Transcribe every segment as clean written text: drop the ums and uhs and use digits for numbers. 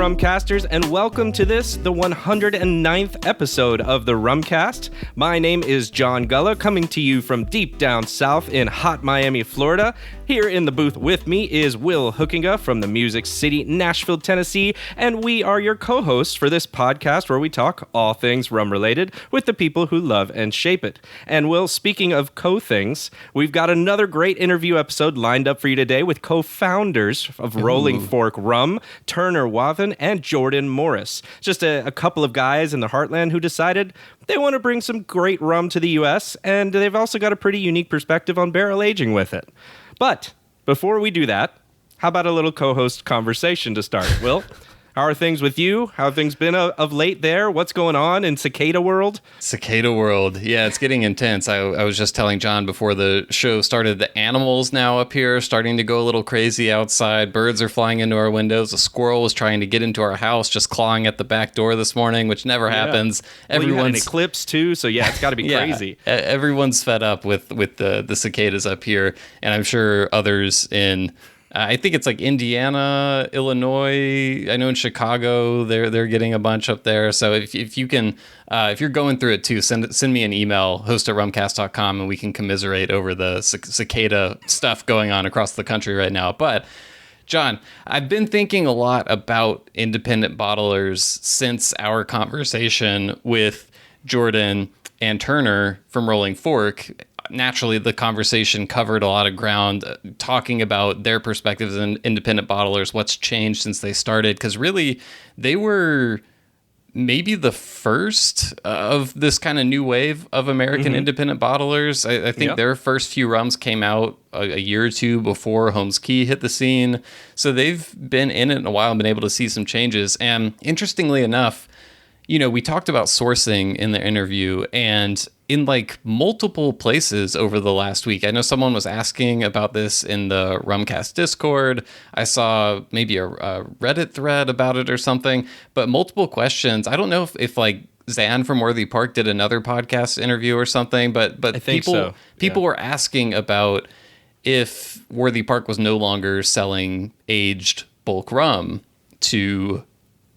Rumcasters, and welcome to this, the 109th episode of the Rumcast. My name is John Gullah, coming to you from deep down south in hot Miami, Florida. Here in the booth with me is Will Hookinga from the Music City, Nashville, Tennessee, and we are your co-hosts for this podcast where we talk all things rum-related with the people who love and shape it. And Will, speaking of co-things, we've got another great interview episode lined up for you today with co-founders of Rolling Fork Rum, Turner Wathen, and Jordan Morris. Just a couple of guys in the heartland who decided they want to bring some great rum to the U.S., and they've also got a pretty unique perspective on barrel aging with it. But before we do that, how about a little co-host conversation to start? Will, how are things with you? How have things been of late there? What's going on in cicada world? Cicada world. Yeah, it's getting intense. I was just telling John before the show started, the animals now up here starting to go a little crazy outside. Birds are flying into our windows. A squirrel was trying to get into our house, just clawing at the back door this morning, which never happens. Well, you had an eclipse too, so yeah, it's got to be crazy. Everyone's fed up with the cicadas up here, and I'm sure others in... I think it's like Indiana, Illinois. I know in Chicago they're getting a bunch up there. So if you can, if you're going through it too, send me an email, host@rumcast.com, and we can commiserate over the cicada stuff going on across the country right now. But John, I've been thinking a lot about independent bottlers since our conversation with Jordan and Turner from Rolling Fork. Naturally, the conversation covered a lot of ground, talking about their perspectives as independent bottlers, what's changed since they started, because really, they were maybe the first of this kind of new wave of American independent bottlers. I think their first few rums came out a year or two before Holmes Key hit the scene, so they've been in it a while and been able to see some changes. And interestingly enough, you know, we talked about sourcing in the interview, and in like multiple places over the last week, I know someone was asking about this in the Rumcast Discord. I saw maybe a Reddit thread about it or something, but multiple questions. I don't know if like Zan from Worthy Park did another podcast interview or something, but I think people were asking about if Worthy Park was no longer selling aged bulk rum to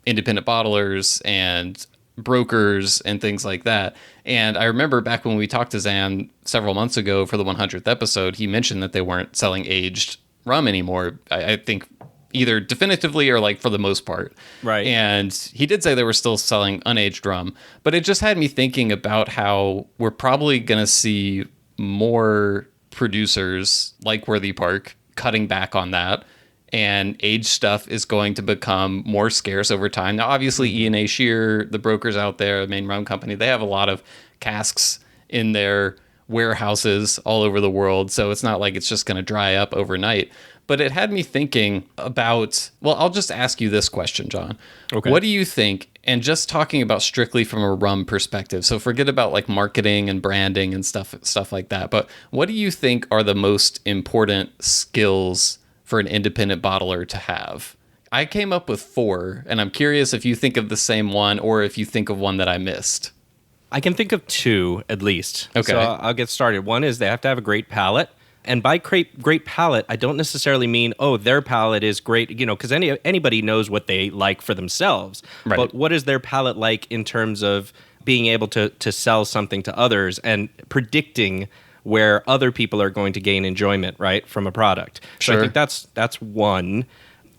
independent bottlers and brokers and things like that. And I remember back when we talked to Zan several months ago for the 100th episode, he mentioned that they weren't selling aged rum anymore. I think either definitively or like for the most part. Right. And he did say they were still selling unaged rum, but it just had me thinking about how we're probably going to see more producers like Worthy Park cutting back on that. And aged stuff is going to become more scarce over time. Now, obviously, E&A Shear, the brokers out there, the main rum company, they have a lot of casks in their warehouses all over the world. So it's not like it's just going to dry up overnight. But it had me thinking about, well, I'll just ask you this question, John. Okay. What do you think, and just talking about strictly from a rum perspective, so forget about like marketing and branding and stuff like that, but what do you think are the most important skills for an independent bottler to have? I came up with 4, and I'm curious if you think of the same one or if you think of one that I missed. I can think of 2 at least. Okay. So I'll get started. One is they have to have a great palate. And by great palate, I don't necessarily mean, their palate is great, you know, because anybody knows what they like for themselves. Right. But what is their palate like in terms of being able to sell something to others and predicting where other people are going to gain enjoyment, right, from a product. Sure. So I think that's one.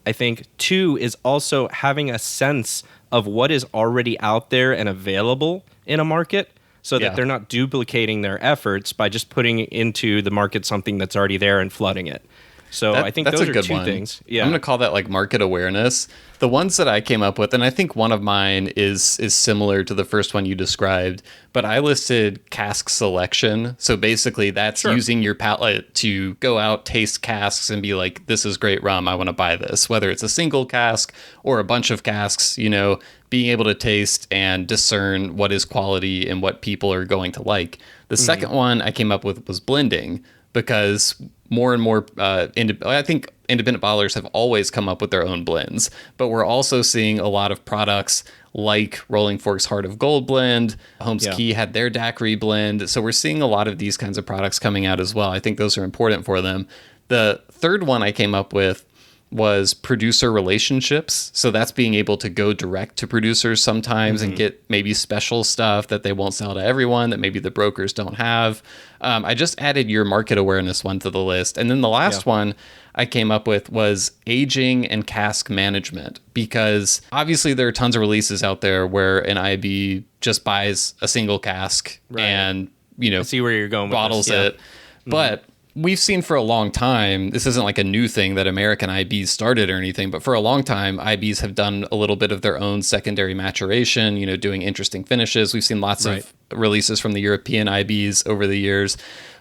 I think 2 is also having a sense of what is already out there and available in a market so that they're not duplicating their efforts by just putting into the market something that's already there and flooding it. So I think those are 2 things. Yeah. I'm going to call that like market awareness. The ones that I came up with, and I think one of mine is similar to the first one you described, but I listed cask selection. So basically that's using your palate to go out, taste casks and be like, this is great rum, I want to buy this. Whether it's a single cask or a bunch of casks, you know, being able to taste and discern what is quality and what people are going to like. The second one I came up with was blending, because more and more, I think independent bottlers have always come up with their own blends, but we're also seeing a lot of products like Rolling Fork's Heart of Gold blend. Holmes Key had their daiquiri blend. So we're seeing a lot of these kinds of products coming out as well. I think those are important for them. The third one I came up with was producer relationships. So that's being able to go direct to producers sometimes and get maybe special stuff that they won't sell to everyone that maybe the brokers don't have. I just added your market awareness one to the list. And then the last one I came up with was aging and cask management, because obviously there are tons of releases out there where an IB just buys a single cask and, I see where you're going with bottles this. it. But we've seen for a long time, this isn't like a new thing that American IBs started or anything, but for a long time, IBs have done a little bit of their own secondary maturation, doing interesting finishes. We've seen lots of releases from the European IBs over the years.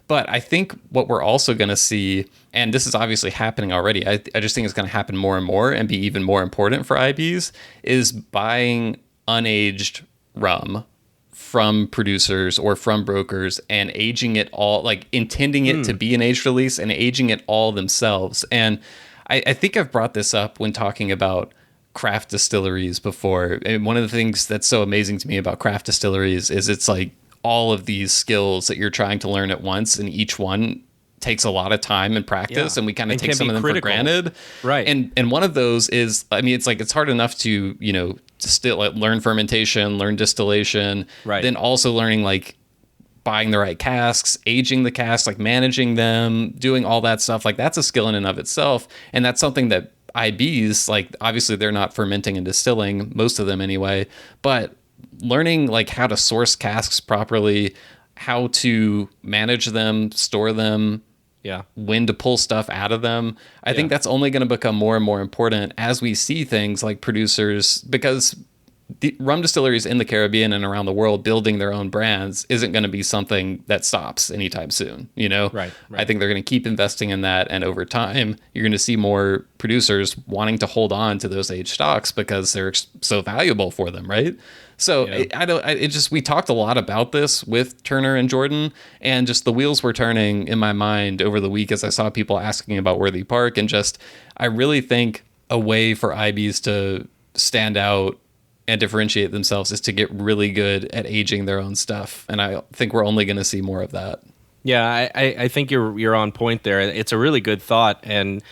But I think what we're also going to see, and this is obviously happening already, I just think it's going to happen more and more and be even more important for IBs, is buying unaged rum from producers or from brokers and aging it all, like intending it to be an aged release and aging it all themselves. And I think I've brought this up when talking about craft distilleries before. And one of the things that's so amazing to me about craft distilleries is it's like all of these skills that you're trying to learn at once, and each one takes a lot of time and practice, and we kind of take some of them for granted. Right. And one of those is, I mean, it's hard enough to, still learn fermentation, learn distillation, then also learning like buying the right casks, aging the casks, like managing them, doing all that stuff. Like that's a skill in and of itself. And that's something that IBs, like obviously they're not fermenting and distilling, most of them anyway, but learning like how to source casks properly, how to manage them, store them, when to pull stuff out of them. I think that's only going to become more and more important as we see things like producers, because the rum distilleries in the Caribbean and around the world building their own brands isn't going to be something that stops anytime soon. Right. I think they're going to keep investing in that, and over time you're going to see more producers wanting to hold on to those aged stocks because they're so valuable for them, right? So we talked a lot about this with Turner and Jordan, and just the wheels were turning in my mind over the week as I saw people asking about Worthy Park, and just I really think a way for IBs to stand out and differentiate themselves is to get really good at aging their own stuff. And I think we're only going to see more of that. Yeah, I think you're on point there. It's a really good thought. And,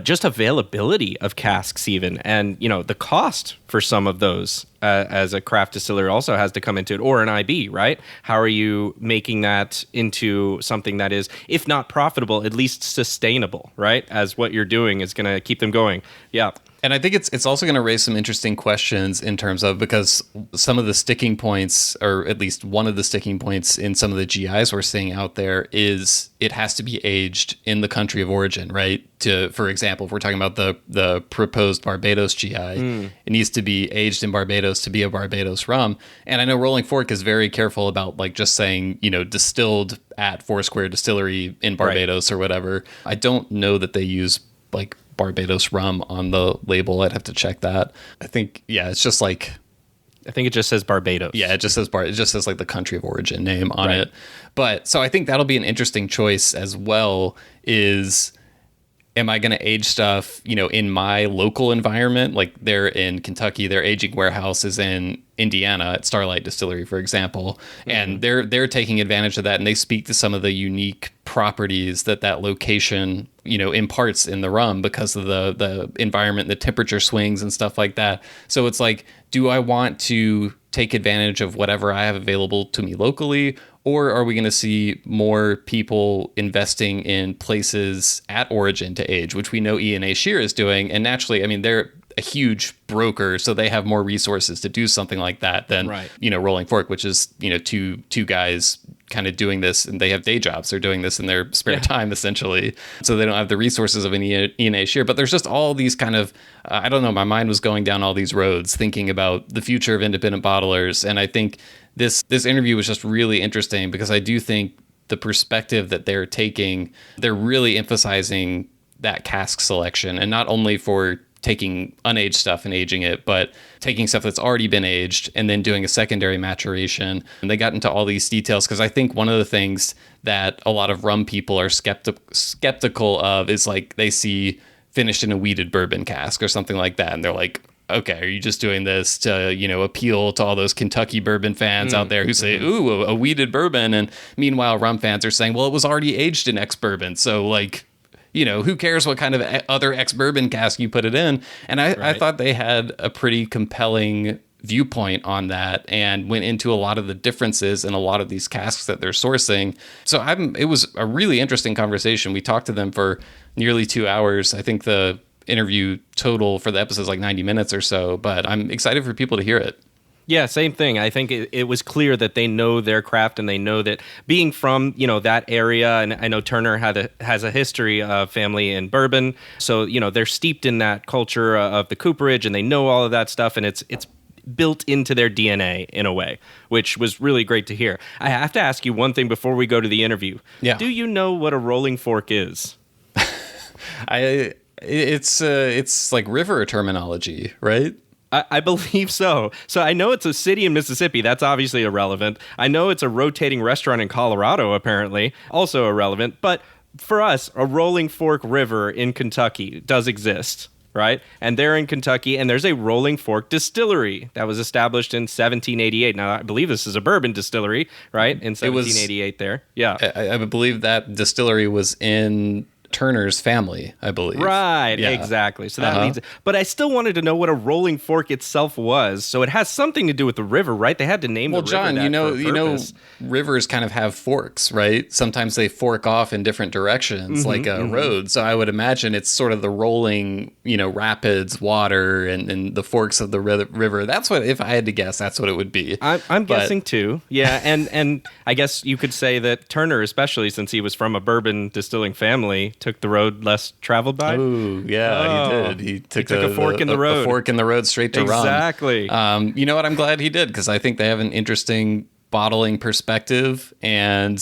just availability of casks even. And, the cost for some of those as a craft distiller also has to come into it, or an IB, right? How are you making that into something that is, if not profitable, at least sustainable, right? As what you're doing is going to keep them going. Yeah. And I think it's also going to raise some interesting questions in terms of, because some of the sticking points, or at least one of the sticking points in some of the GIs we're seeing out there, is it has to be aged in the country of origin, right? For example, if we're talking about the proposed Barbados GI, it needs to be aged in Barbados to be a Barbados rum. And I know Rolling Fork is very careful about like just saying, distilled at Foursquare Distillery in Barbados or whatever. I don't know that they use like Barbados rum on the label. I'd have to check that. I think, it's just like, I think it just says Barbados. Yeah, it just says like the country of origin name on it. But so I think that'll be an interesting choice as well, is am I going to age stuff, in my local environment? Like they're in Kentucky, their aging warehouse is in Indiana at Starlight Distillery, for example. And they're taking advantage of that, and they speak to some of the unique properties that location, imparts in the rum because of the environment, the temperature swings and stuff like that. So it's like, do I want to take advantage of whatever I have available to me locally, or are we going to see more people investing in places at origin to age, which we know E&A Shear is doing? And naturally, I mean, they're a huge broker, so they have more resources to do something like that than, Rolling Fork, which is, two guys kind of doing this, and they have day jobs. They're doing this in their spare time, essentially. So they don't have the resources of an E&A Shear. But there's just all these kind of, I don't know, my mind was going down all these roads thinking about the future of independent bottlers. And I think this interview was just really interesting, because I do think the perspective that they're taking, they're really emphasizing that cask selection, and not only for taking unaged stuff and aging it, but taking stuff that's already been aged and then doing a secondary maturation. And they got into all these details, because I think one of the things that a lot of rum people are skeptical of is like they see finished in a wheated bourbon cask or something like that, and they're like, okay, are you just doing this to, appeal to all those Kentucky bourbon fans out there who say, ooh, a wheated bourbon? And meanwhile, rum fans are saying, well, it was already aged in ex-bourbon. So like, who cares what kind of other ex-bourbon cask you put it in? And I thought they had a pretty compelling viewpoint on that and went into a lot of the differences in a lot of these casks that they're sourcing. So it was a really interesting conversation. We talked to them for nearly 2 hours. I think the interview total for the episode is like 90 minutes or so, but I'm excited for people to hear it. Yeah, same thing. I think it was clear that they know their craft, and they know that being from, that area, and I know Turner has a history of family in bourbon. So, they're steeped in that culture of the cooperage, and they know all of that stuff, and it's built into their DNA in a way, which was really great to hear. I have to ask you one thing before we go to the interview. Yeah. Do you know what a rolling fork is? It's like river terminology, right? I believe so. So I know it's a city in Mississippi. That's obviously irrelevant. I know it's a rotating restaurant in Colorado, apparently. Also irrelevant. But for us, a Rolling Fork River in Kentucky does exist, right? And they're in Kentucky, and there's a Rolling Fork distillery that was established in 1788. Now, I believe this is a bourbon distillery, right? In 1788 there. Yeah. I believe that distillery was in Turner's family, I believe. Right, yeah. Exactly. So that leads. But I still wanted to know what a rolling fork itself was. So it has something to do with the river, right? They had to name the river. Well, John, you know, rivers kind of have forks, right? Sometimes they fork off in different directions, like a road. So I would imagine it's sort of the rolling, rapids, water, and the forks of the river. That's what, if I had to guess, that's what it would be. I'm guessing too. Yeah, and I guess you could say that Turner, especially since he was from a bourbon distilling family, took the road less traveled by. Oh, yeah, he did. He took a fork in the road. A fork in the road straight to rum. Exactly. You know what? I'm glad he did, because I think they have an interesting bottling perspective, and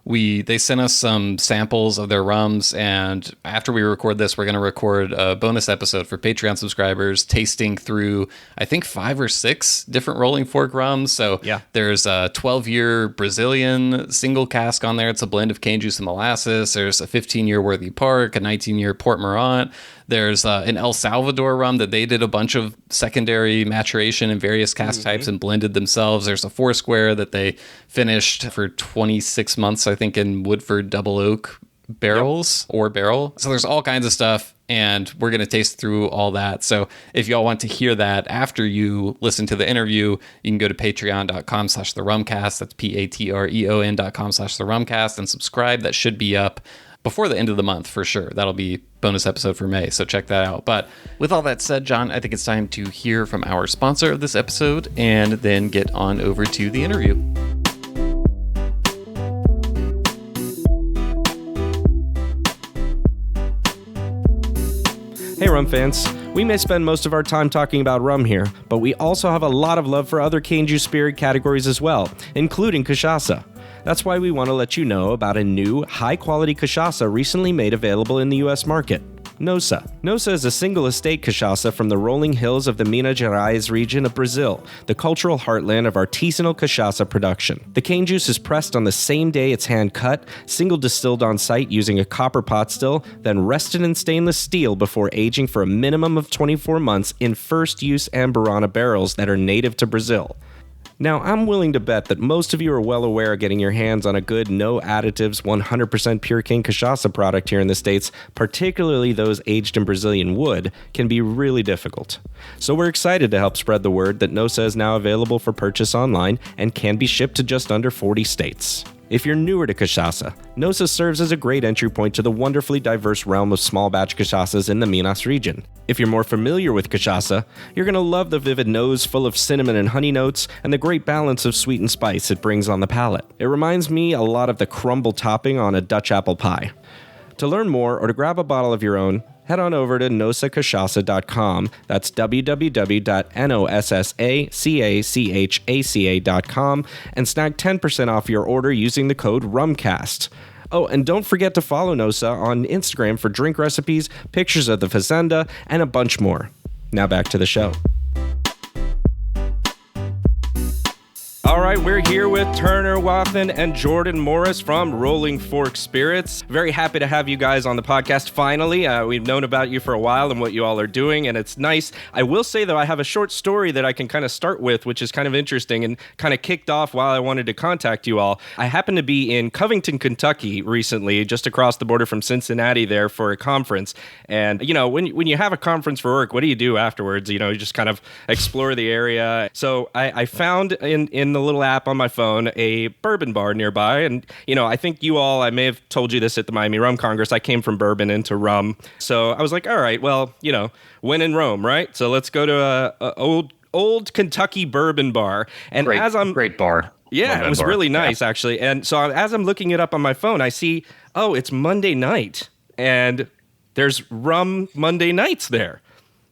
they sent us some samples of their rums, and after we record this, we're going to record a bonus episode for Patreon subscribers tasting through, I think, 5 or 6 different Rolling Fork rums. So there's a 12-year Brazilian single cask on there. It's a blend of cane juice and molasses. There's a 15-year Worthy Park, a 19-year Port Morant. There's an El Salvador rum that they did a bunch of secondary maturation in various cask types and blended themselves. There's a Foursquare that they finished for 26 months, I think, in Woodford double oak barrels or barrel. So there's all kinds of stuff, and we're going to taste through all that. So if y'all want to hear that after you listen to the interview, you can go to patreon.com/therumcast. That's patreon.com/therumcast and subscribe. That should be up before the end of the month for sure. That'll be bonus episode for May, so check that out. But with all that said, John, I think it's time to hear from our sponsor of this episode and then get on over to the interview. Hey rum fans, we may spend most of our time talking about rum here, but we also have a lot of love for other cane juice spirit categories as well, including cachaça. That's why we want to let you know about a new, high-quality cachaça recently made available in the U.S. market, Nossa. Nossa is a single estate cachaça from the rolling hills of the Minas Gerais region of Brazil, the cultural heartland of artisanal cachaça production. The cane juice is pressed on the same day it's hand-cut, single distilled on site using a copper pot still, then rested in stainless steel before aging for a minimum of 24 months in first-use Amburana barrels that are native to Brazil. Now, I'm willing to bet that most of you are well aware of getting your hands on a good, no additives, 100% pure cane cachaça product here in the States, particularly those aged in Brazilian wood, can be really difficult. So we're excited to help spread the word that Nossa is now available for purchase online and can be shipped to just under 40 states. If you're newer to cachaça, Nossa serves as a great entry point to the wonderfully diverse realm of small batch cachaças in the Minas region. If you're more familiar with cachaça, you're going to love the vivid nose full of cinnamon and honey notes and the great balance of sweet and spice it brings on the palate. It reminds me a lot of the crumble topping on a Dutch apple pie. To learn more or to grab a bottle of your own, head on over to nossacachaça.com. That's www.nossacachaca.com and snag 10% off your order using the code RUMCAST. Oh, and don't forget to follow Nossa on Instagram for drink recipes, pictures of the fazenda, and a bunch more. Now back to the show. All right, right, we're here with Turner Wathen and Jordan Morris from Rolling Fork Spirits. Very happy to have you guys on the podcast finally. We've known about you for a while and what you all are doing, and it's nice. I will say, though, I have a short story that I can kind of start with, which is kind of interesting and kind of kicked off while I wanted to contact you all. I happened to be in Covington, Kentucky recently, just across the border from Cincinnati there for a conference. And, you know, when you have a conference for work, what do you do afterwards? You know, you just kind of explore the area. So I found in the little app on my phone a bourbon bar nearby. And, you know, I think I may have told you this at the Miami Rum Congress. I came from bourbon into rum. So I was like, all right, well, you know, when in Rome, right? So let's go to a old Kentucky bourbon bar. And great bar. Yeah, it was really nice, actually. And so as I'm looking it up on my phone, I see, it's Monday night. And there's rum Monday nights there.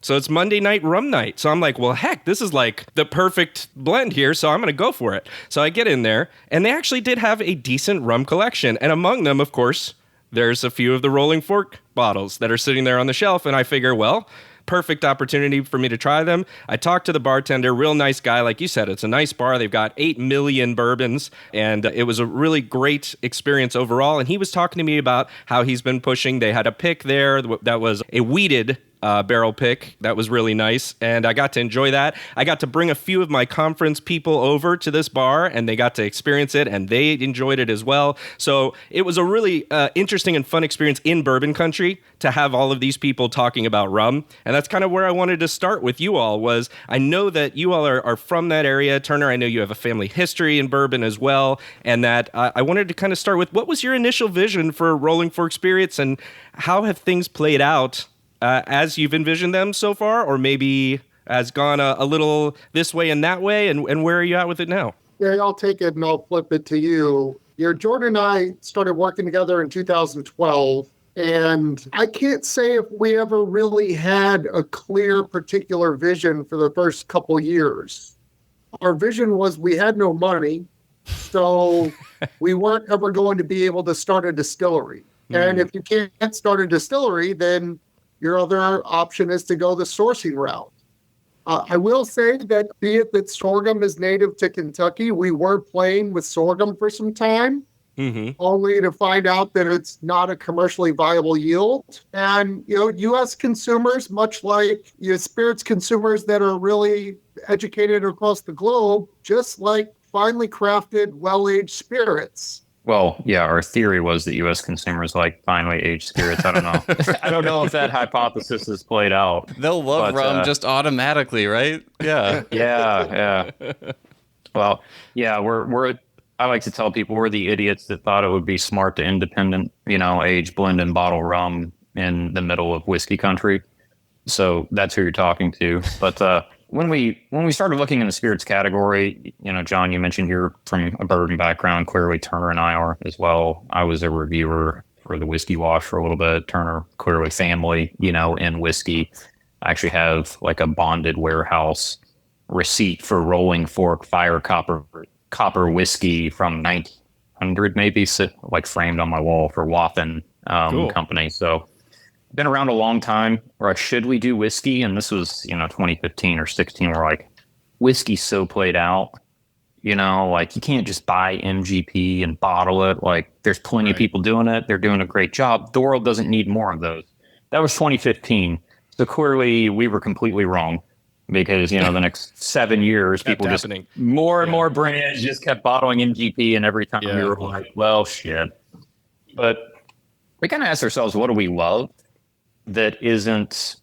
So it's Monday night rum night. So I'm like, well, heck, this is like the perfect blend here. So I'm going to go for it. So I get in there, and they actually did have a decent rum collection. And among them, of course, there's a few of the Rolling Fork bottles that are sitting there on the shelf. And I figure, well, perfect opportunity for me to try them. I talked to the bartender, real nice guy. Like you said, it's a nice bar. They've got 8 million bourbons, and it was a really great experience overall. And he was talking to me about how he's been pushing. They had a pick there that was a wheated barrel pick. That was really nice, and I got to enjoy that. I got to bring a few of my conference people over to this bar, and they got to experience it, and they enjoyed it as well. So it was a really interesting and fun experience in bourbon country to have all of these people talking about rum, and that's kind of where I wanted to start with you all. Was I know that you all are from that area. Turner, I know you have a family history in bourbon as well, and that I wanted to kind of start with, what was your initial vision for Rolling Fork Spirits, and how have things played out as you've envisioned them so far, or maybe has gone a little this way and that way, and where are you at with it now? Yeah, I'll take it and I'll flip it to you. Jordan and I started working together in 2012, and I can't say if we ever really had a clear particular vision for the first couple years. Our vision was we had no money, so we weren't ever going to be able to start a distillery. And if you can't start a distillery, then your other option is to go the sourcing route. I will say that, be it that sorghum is native to Kentucky, we were playing with sorghum for some time, only to find out that it's not a commercially viable yield. And, U.S. consumers, much like spirits consumers that are really educated across the globe, just like finely crafted, well-aged spirits. Well, yeah, our theory was that U.S. consumers like finely aged spirits. I don't know. I don't know if that hypothesis is played out. They'll love rum just automatically, right? Yeah. Yeah. Well, yeah, I like to tell people we're the idiots that thought it would be smart to independent, age, blend, and bottle rum in the middle of whiskey country. So that's who you're talking to. But when we started looking in the spirits category, John, you mentioned you're from a bourbon background. Clearly, Turner and I are as well. I was a reviewer for the Whiskey Wash for a little bit. Turner, clearly family, in whiskey. I actually have like a bonded warehouse receipt for Rolling Fork Fire Copper whiskey from 1900, maybe, like framed on my wall for Wathen Cool. company. So been around a long time. Or should we do whiskey? And this was 2015 or 16. We're like, whiskey's so played out. Like you can't just buy MGP and bottle it. Like there's plenty of people doing it. They're doing a great job. The world doesn't need more of those. That was 2015. So clearly we were completely wrong, because the next 7 years people just more and more brands just kept bottling MGP, and every time we were like, well, shit. But we kind of asked ourselves, what do we love that isn't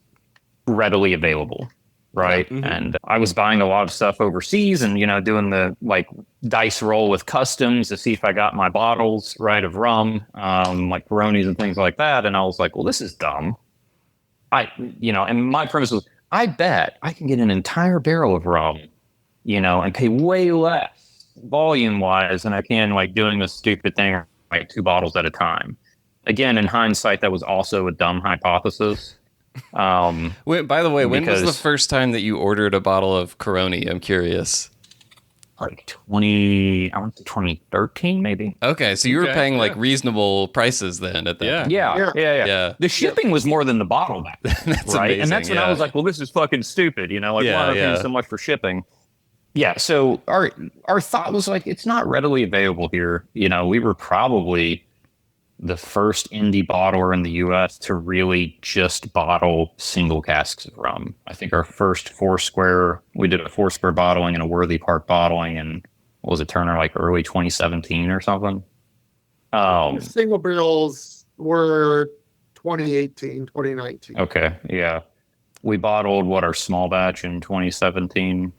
readily available, right? Yeah. And I was buying a lot of stuff overseas and, doing the like dice roll with customs to see if I got my bottles right of rum, like Peronis and things like that. And I was like, well, this is dumb. And my premise was, I bet I can get an entire barrel of rum, and pay way less volume wise than I can like doing this stupid thing, like 2 bottles at a time. Again, in hindsight, that was also a dumb hypothesis. Wait, by the way, when was the first time that you ordered a bottle of Coroni? I'm curious. Like 2013, maybe. Okay, so you were paying like reasonable prices then at that time. Yeah. The shipping was more than the bottle back then. That's right? amazing. And that's when I was like, well, this is fucking stupid. Why am I paying so much for shipping? Yeah, so our thought was like it's not readily available here. We were probably the first indie bottler in the US to really just bottle single casks of rum. I think our first we did a Foursquare bottling and a Worthy Park bottling and what was it, Turner, like early 2017 or something? Single barrels were 2018, 2019. Okay, yeah. We bottled our small batch in 2017.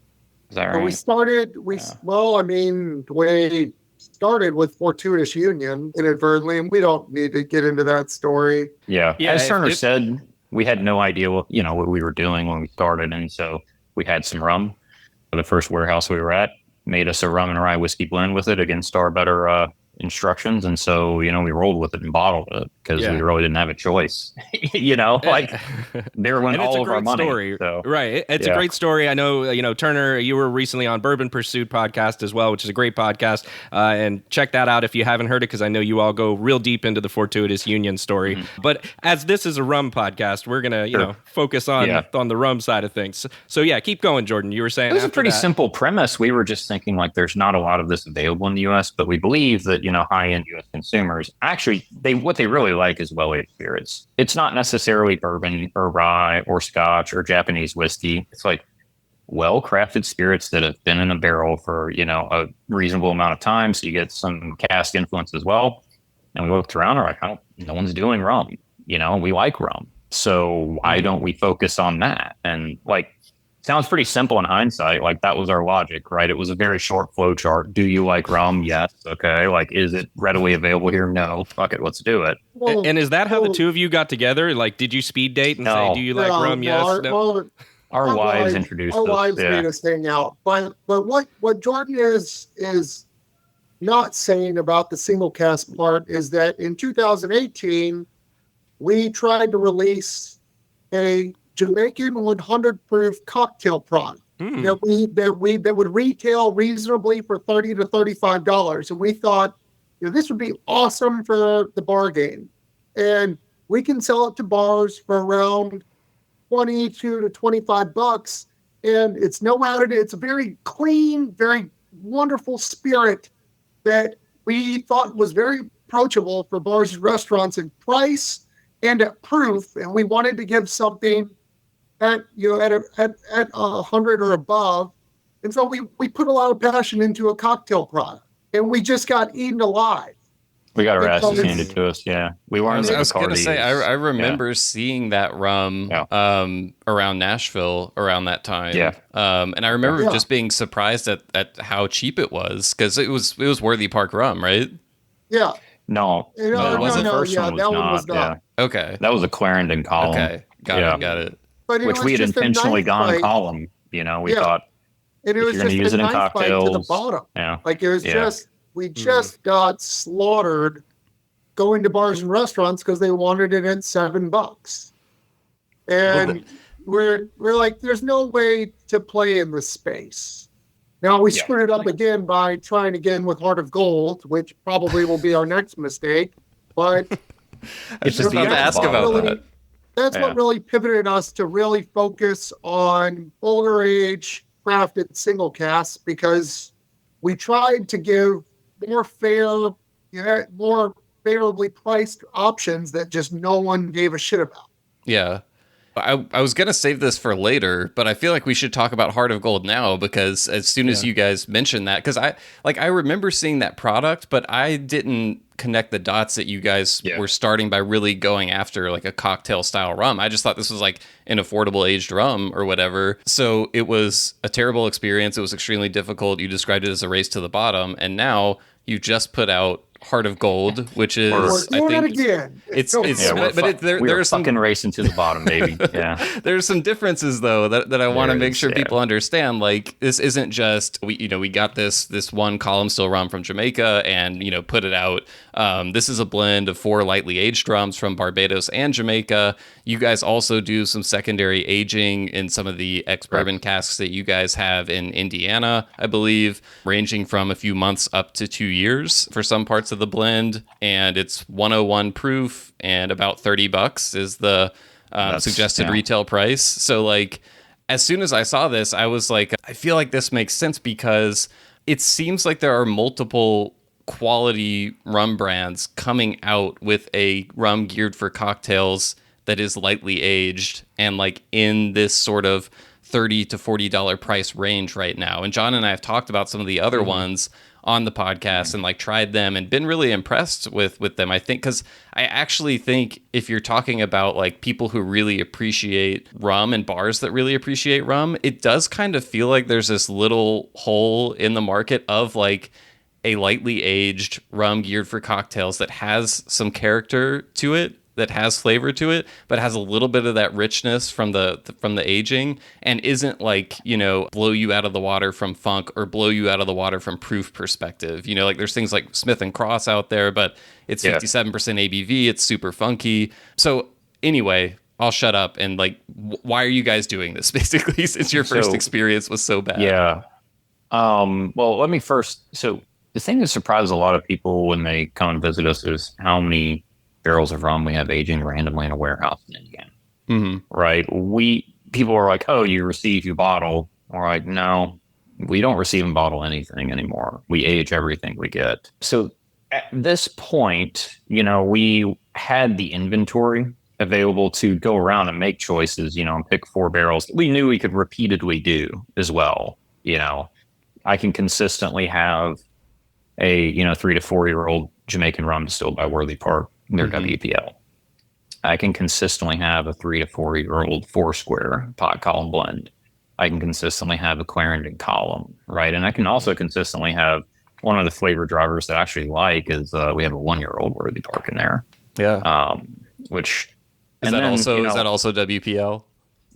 Is that right? Well, I mean, we started with Fortuitous Union inadvertently, and we don't need to get into that story. Yeah. Yeah, As Turner said, we had no idea what we were doing when we started. And so we had some rum. The first warehouse we were at made us a rum and rye whiskey blend with it against our better instructions. And so, we rolled with it and bottled it because we really didn't have a choice. Like they were winning all of our money. Story. So. Right. It's a great story. I know, Turner, you were recently on Bourbon Pursuit podcast as well, which is a great podcast. And check that out if you haven't heard it, because I know you all go real deep into the Fortuitous Union story. Mm-hmm. But as this is a rum podcast, we're going to, focus on the rum side of things. So yeah, keep going, Jordan. You were saying it was a pretty simple premise. We were just thinking like there's not a lot of this available in the US, but we believe that, high-end US consumers actually what they really like is well-aged spirits. It's not necessarily bourbon or rye or scotch or Japanese whiskey. It's like well-crafted spirits that have been in a barrel for, a reasonable amount of time. So you get some cask influence as well. And we looked around and we're like, no one's doing rum. We like rum. So why don't we focus on that? And sounds pretty simple in hindsight. Like that was our logic, right? It was a very short flow chart. Do you like rum? Yes. Okay. Like, is it readily available here? No. Fuck it. Let's do it. Well, and is that how the two of you got together? Like, did you speed date and say, do you like rum? Yes. Our wives introduced us. Our wives made us hang out. But what Jordan is not saying about the single cask part is that in 2018, we tried to release a Jamaican 100 proof cocktail product that would retail reasonably for $30 to $35. And we thought, this would be awesome for the bar game. And we can sell it to bars for around $22 to $25. And it's no added. It's a very clean, very wonderful spirit that we thought was very approachable for bars and restaurants in price and at proof. And we wanted to give something at 100 or above. And so we put a lot of passion into a cocktail product, and we just got eaten alive. We got our asses handed to us. Yeah. We weren't. I was going to say, I remember seeing that rum around Nashville around that time. Yeah. And I remember just being surprised at how cheap it was, because it was Worthy Park rum, right? Yeah. No. The first one was not. Yeah. Okay. That was a Clarendon column. Okay. Got it. But which we had intentionally gone column. We thought, and it was just use it in cocktails to the bottom. Yeah. Like it was we got slaughtered going to bars and restaurants because they wanted it at $7. And we're like, there's no way to play in this space. Now we screwed it up again by trying again with Heart of Gold, which probably will be our next mistake. But it's just about to ask about that. That's what really pivoted us to really focus on older age crafted single casks, because we tried to give more favorably priced options that just no one gave a shit about. Yeah. I was going to save this for later, but I feel like we should talk about Heart of Gold now, because as soon as you guys mentioned that, because I remember seeing that product, but I didn't connect the dots that you guys were starting by really going after like a cocktail style rum. I just thought this was like an affordable aged rum or whatever. So it was a terrible experience. It was extremely difficult. You described it as a race to the bottom, and now you just put out Heart of Gold, which is there's some fucking racing to the bottom, baby. Yeah. There's some differences though that I want to make sure people understand. Like, this isn't just we got this one column still rum from Jamaica and put it out. This is a blend of 4 lightly aged rums from Barbados and Jamaica. You guys also do some secondary aging in some of the ex-bourbon casks that you guys have in Indiana, I believe, ranging from a few months up to 2 years for some parts of the blend. And it's 101 proof, and about $30 is the suggested retail price. So like, as soon as I saw this, I was like, I feel like this makes sense because it seems like there are multiple quality rum brands coming out with a rum geared for cocktails that is lightly aged and like in this sort of $30 to $40 price range right now. And John and I have talked about some of the other ones on the podcast and like tried them and been really impressed with them. I think because I actually think if you're talking about like people who really appreciate rum and bars that really appreciate rum, it does kind of feel like there's this little hole in the market of like a lightly aged rum geared for cocktails that has some character to it, that has flavor to it, but has a little bit of that richness from the aging and isn't like, you know, blow you out of the water from funk or blow you out of the water from proof perspective. You know, like there's things like Smith and Cross out there, but it's 57% ABV. It's super funky. So anyway, I'll shut up and like, why are you guys doing this basically since your first experience was so bad? Yeah. Well, let me first. So the thing that surprises a lot of people when they come and visit us is how many barrels of rum we have aging randomly in a warehouse in Indiana. Right? People are like, oh, you receive, you bottle. We're like, no, we don't receive and bottle anything anymore. We age everything we get. So at this point, you know, we had the inventory available to go around and make choices, you know, and pick 4 barrels. We knew we could repeatedly do as well. You know, I can consistently have a, you know, 3 to 4 year old Jamaican rum distilled by Worthy Park near WPL. I can consistently have a 3 to 4 year old Foursquare pot column blend. I can consistently have a Clarendon column, right? And I can also consistently have one of the flavor drivers that I actually like is we have a 1 year old Worthy Park in there. Yeah. Which is that also WPL?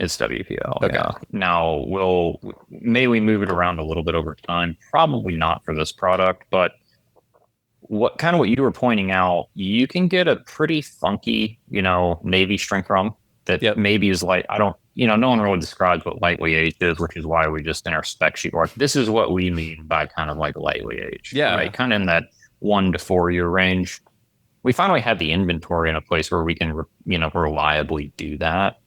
It's WPL. Okay. Yeah. Now may we move it around a little bit over time? Probably not for this product, but what you were pointing out, you can get a pretty funky, you know, Navy strength rum that maybe is light. No one really describes what lightly aged is, which is why we just in our spec sheet like this is what we mean by kind of like lightly aged. Yeah. Right. Kind of in that 1 to 4 year range. We finally have the inventory in a place where we can, reliably do that.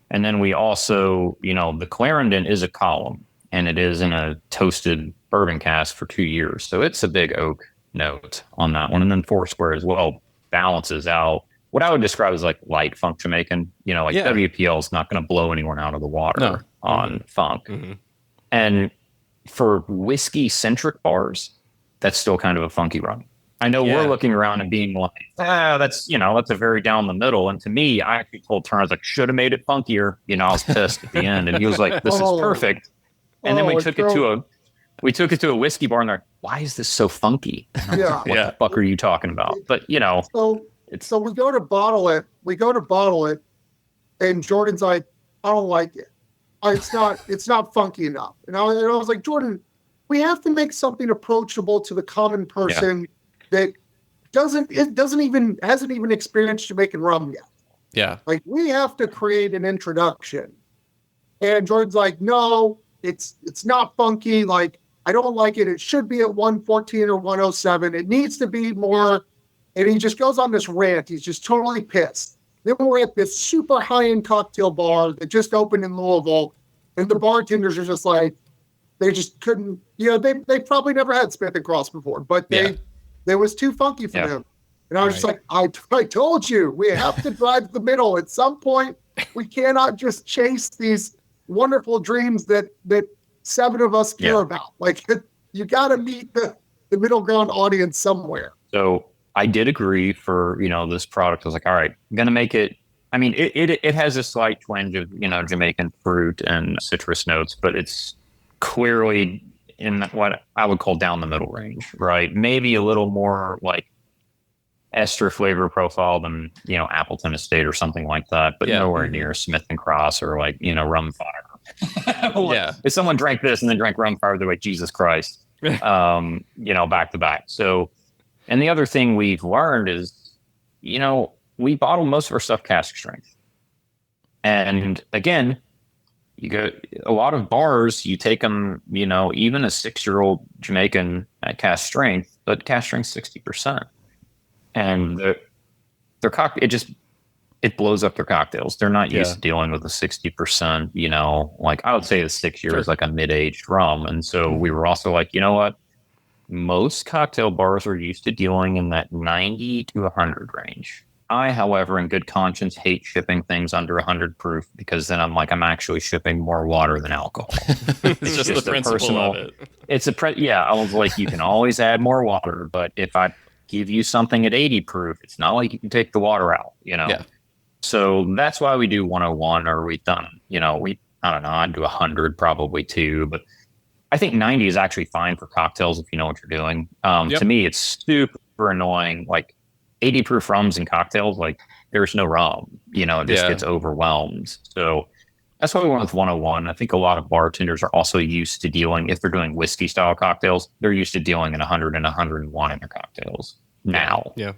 And then we also, the Clarendon is a column and it is in a toasted bourbon cask for 2 years. So it's a big oak note on that one. And then Foursquare as well balances out what I would describe as like light funk Jamaican. WPL is not going to blow anyone out of the water on funk. And for whiskey centric bars, that's still kind of a funky rum. I know we're looking around and being like, that's a very down the middle. And to me, I actually told Turner, I was like, should have made it funkier. I was pissed at the end. And he was like, this is perfect. And then we took it to a whiskey bar and they're like, why is this so funky? What the fuck are you talking about? But so we go to bottle it, and Jordan's like, I don't like it. It's not funky enough. And I was like, Jordan, we have to make something approachable to the common person that hasn't even experienced Jamaican rum yet. Yeah. Like we have to create an introduction. And Jordan's like, no, it's not funky. Like, I don't like it. It should be at 114 or 107. It needs to be more. And he just goes on this rant. He's just totally pissed. Then we're at this super high-end cocktail bar that just opened in Louisville. And the bartenders are just like, they just couldn't, they probably never had Smith and Cross before, but they was too funky for them. And I was just like, I told you, we have to drive the middle. At some point, we cannot just chase these wonderful dreams that 7 of us care about. Like, you got to meet the middle ground audience somewhere. So I did agree for, this product. I was like, all right, I'm going to make it. I mean, it has a slight twinge of, Jamaican fruit and citrus notes, but it's clearly in what I would call down the middle range, right? Maybe a little more like ester flavor profile than, Appleton Estate or something like that, but nowhere near Smith and Cross or like, Rum Fire. If someone drank this and then drank Rum Fire, they're like, Jesus Christ, back to back. So, and the other thing we've learned is, we bottle most of our stuff cask strength. And again, you go a lot of bars, you take them, even a 6-year-old Jamaican at cask strength, but cask strength 60%. And their cocktail, it blows up their cocktails. They're not used Yeah. to dealing with a 60%, like I would say the 6 year is like a mid-aged rum. And so we were also like, you know what? Most cocktail bars are used to dealing in that 90 to 100 range. I, however, in good conscience, hate shipping things under 100 proof because then I'm actually shipping more water than alcohol. It's just the principle of it. I was like, you can always add more water, but if I give you something at 80 proof, it's not like you can take the water out, Yeah. So that's why we do 101, or we've done, I don't know, I'd do 100 probably too, but I think 90 is actually fine for cocktails if you know what you're doing. Yep. To me, it's super annoying. Like 80 proof rums and cocktails, like there's no rum, it just gets overwhelmed. So that's why we went with 101. I think a lot of bartenders are also used to dealing, if they're doing whiskey style cocktails, they're used to dealing in 100 and 101 in their cocktails now. Yeah.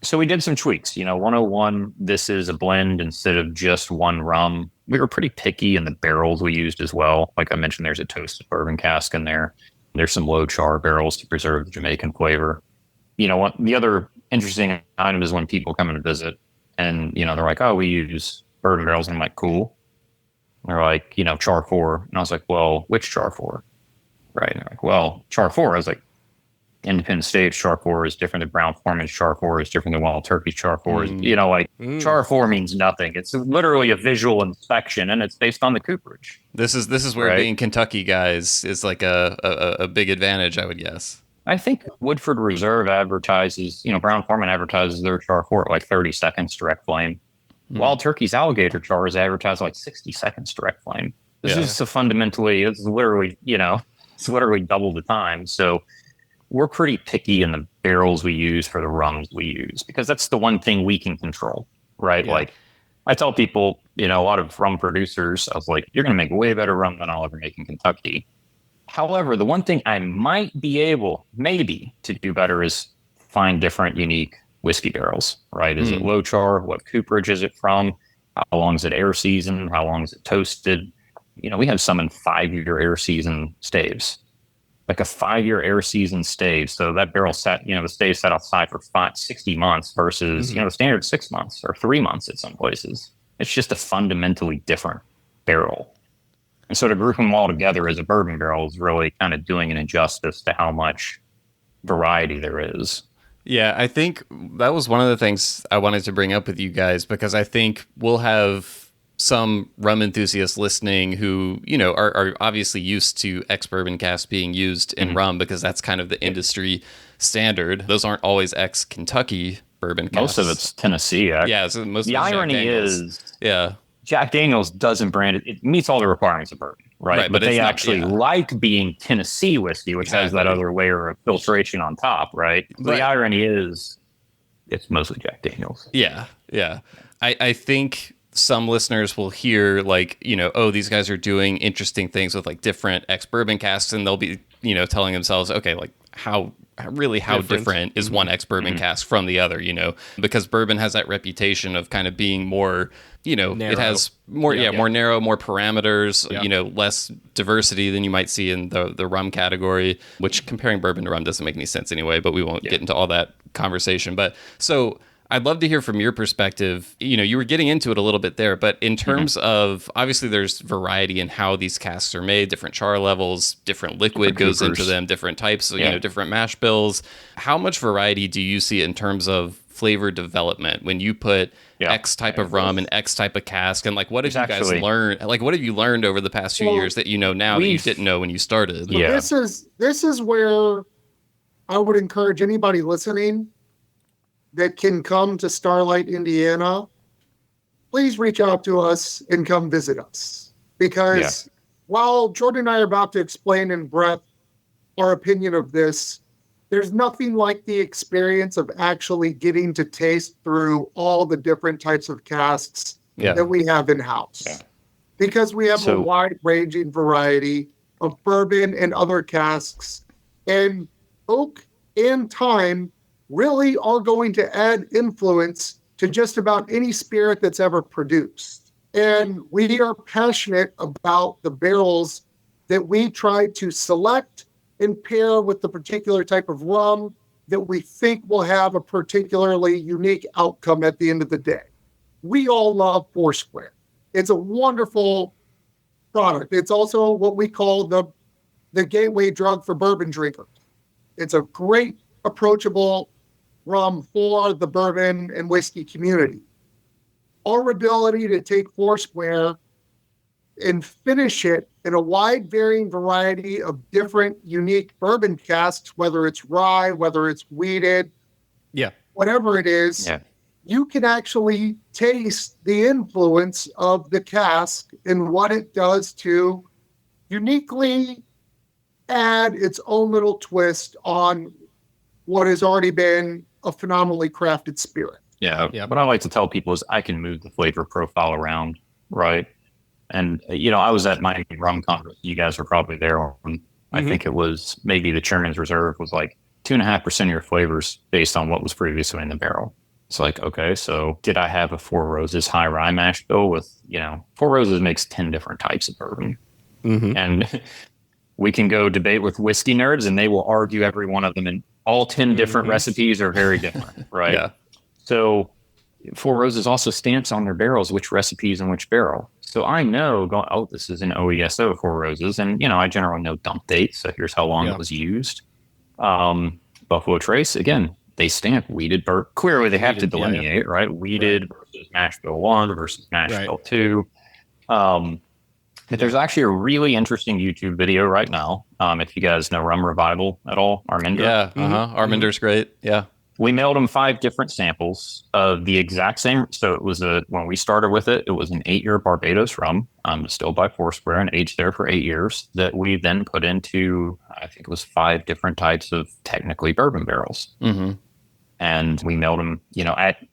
So we did some tweaks. 101, this is a blend instead of just one rum. We were pretty picky in the barrels we used as well. Like I mentioned, there's a toasted bourbon cask in there. There's some low char barrels to preserve the Jamaican flavor. What the other interesting item is when people come in to visit and, they're like, oh, we use bourbon barrels. And I'm like, cool. And they're like, char 4. And I was like, well, which char 4? Right. And they're like, well, char 4. I was like, Independent Stage char 4 is different than Brown Forman's char 4 is different than Wild Turkey's char 4 is, char 4 means nothing. It's literally a visual inspection and it's based on the cooperage. This is where being Kentucky guys is like a big advantage, I would guess. I think Woodford Reserve advertises, Brown Forman advertises their char 4 at like 30 seconds direct flame. Wild Turkey's alligator char is advertised like 60 seconds direct flame. This is literally double the time. So we're pretty picky in the barrels we use for the rums we use because that's the one thing we can control, right? Yeah. Like I tell people, a lot of rum producers, I was like, you're going to make way better rum than I'll ever make in Kentucky. However, the one thing I might be able maybe to do better is find different unique whiskey barrels, right? Is it low char? What cooperage is it from? How long is it air seasoned? How long is it toasted? We have some in 5-year air season staves. Like a 5-year air season stave. So that barrel sat, the stave sat outside for 60 months versus, the standard 6 months or 3 months at some places. It's just a fundamentally different barrel. And so to group them all together as a bourbon barrel is really kind of doing an injustice to how much variety there is. Yeah, I think that was one of the things I wanted to bring up with you guys because I think we'll have some rum enthusiasts listening who, are obviously used to ex-bourbon casks being used in rum because that's kind of the industry standard. Those aren't always ex-Kentucky bourbon casks. Most of it's Tennessee. Yeah, so most the of it's irony Jack Daniels. is, Jack Daniels doesn't brand it. It meets all the requirements of bourbon, right? But they actually like being Tennessee whiskey, which has that other layer of filtration on top, right? But the irony is, it's mostly Jack Daniels. Yeah. I think some listeners will hear like, oh, these guys are doing interesting things with like different ex-bourbon casks, and they'll be, telling themselves, okay, like how different is one ex-bourbon cask from the other, because bourbon has that reputation of kind of being more, narrow. It has more, more narrow, more parameters, less diversity than you might see in the rum category, which comparing bourbon to rum doesn't make any sense anyway, but we won't get into all that conversation. But so I'd love to hear from your perspective. You were getting into it a little bit there, but in terms of, obviously there's variety in how these casks are made, different char levels, different liquid goes into them, different types, different mash bills. How much variety do you see in terms of flavor development when you put X type of rum and X type of cask? And like, what have you guys learned? Like, what have you learned over the past few years that now that you didn't know when you started? Yeah. This is where I would encourage anybody listening that can come to Starlight, Indiana, please reach out to us and come visit us. Because while Jordan and I are about to explain in breadth our opinion of this, there's nothing like the experience of actually getting to taste through all the different types of casks that we have in-house. Yeah. Because we have a wide-ranging variety of bourbon and other casks, and oak and time really are going to add influence to just about any spirit that's ever produced. And we are passionate about the barrels that we try to select and pair with the particular type of rum that we think will have a particularly unique outcome at the end of the day. we all love Foursquare. It's a wonderful product. It's also what we call the gateway drug for bourbon drinkers. It's a great, approachable rum for the bourbon and whiskey community. Our ability to take Foursquare and finish it in a wide varying variety of different unique bourbon casks, whether it's rye, whether it's wheated, whatever it is, you can actually taste the influence of the cask and what it does to uniquely add its own little twist on what has already been a phenomenally crafted spirit. Yeah. What I like to tell people is I can move the flavor profile around, right? And, I was at my rum conference. You guys were probably there. I think it was maybe the Chairman's Reserve was like 2.5% of your flavors based on what was previously in the barrel. It's like, okay, so did I have a Four Roses high rye mash bill with, Four Roses makes 10 different types of bourbon. And we can go debate with whiskey nerds and they will argue every one of them. And all 10 different recipes are very different, right? Yeah. So Four Roses also stamps on their barrels which recipes in which barrel. So I know, this is an OESO Four Roses. And, I generally know dump dates. So here's how long it was used. Buffalo Trace, again, they stamp weeded bourbon. Clearly, they have to delineate, right? Weeded versus mash bill 1 versus mash bill 2. But there's actually a really interesting YouTube video right now. If you guys know Rum Revival at all, Arminder. Yeah, Arminder's great. Yeah. We mailed him 5 different samples of the exact same. So it was when we started with it, it was an 8-year Barbados rum, distilled by Foursquare and aged there for 8 years, that we then put into, I think it was 5 different types of technically bourbon barrels. And we mailed him,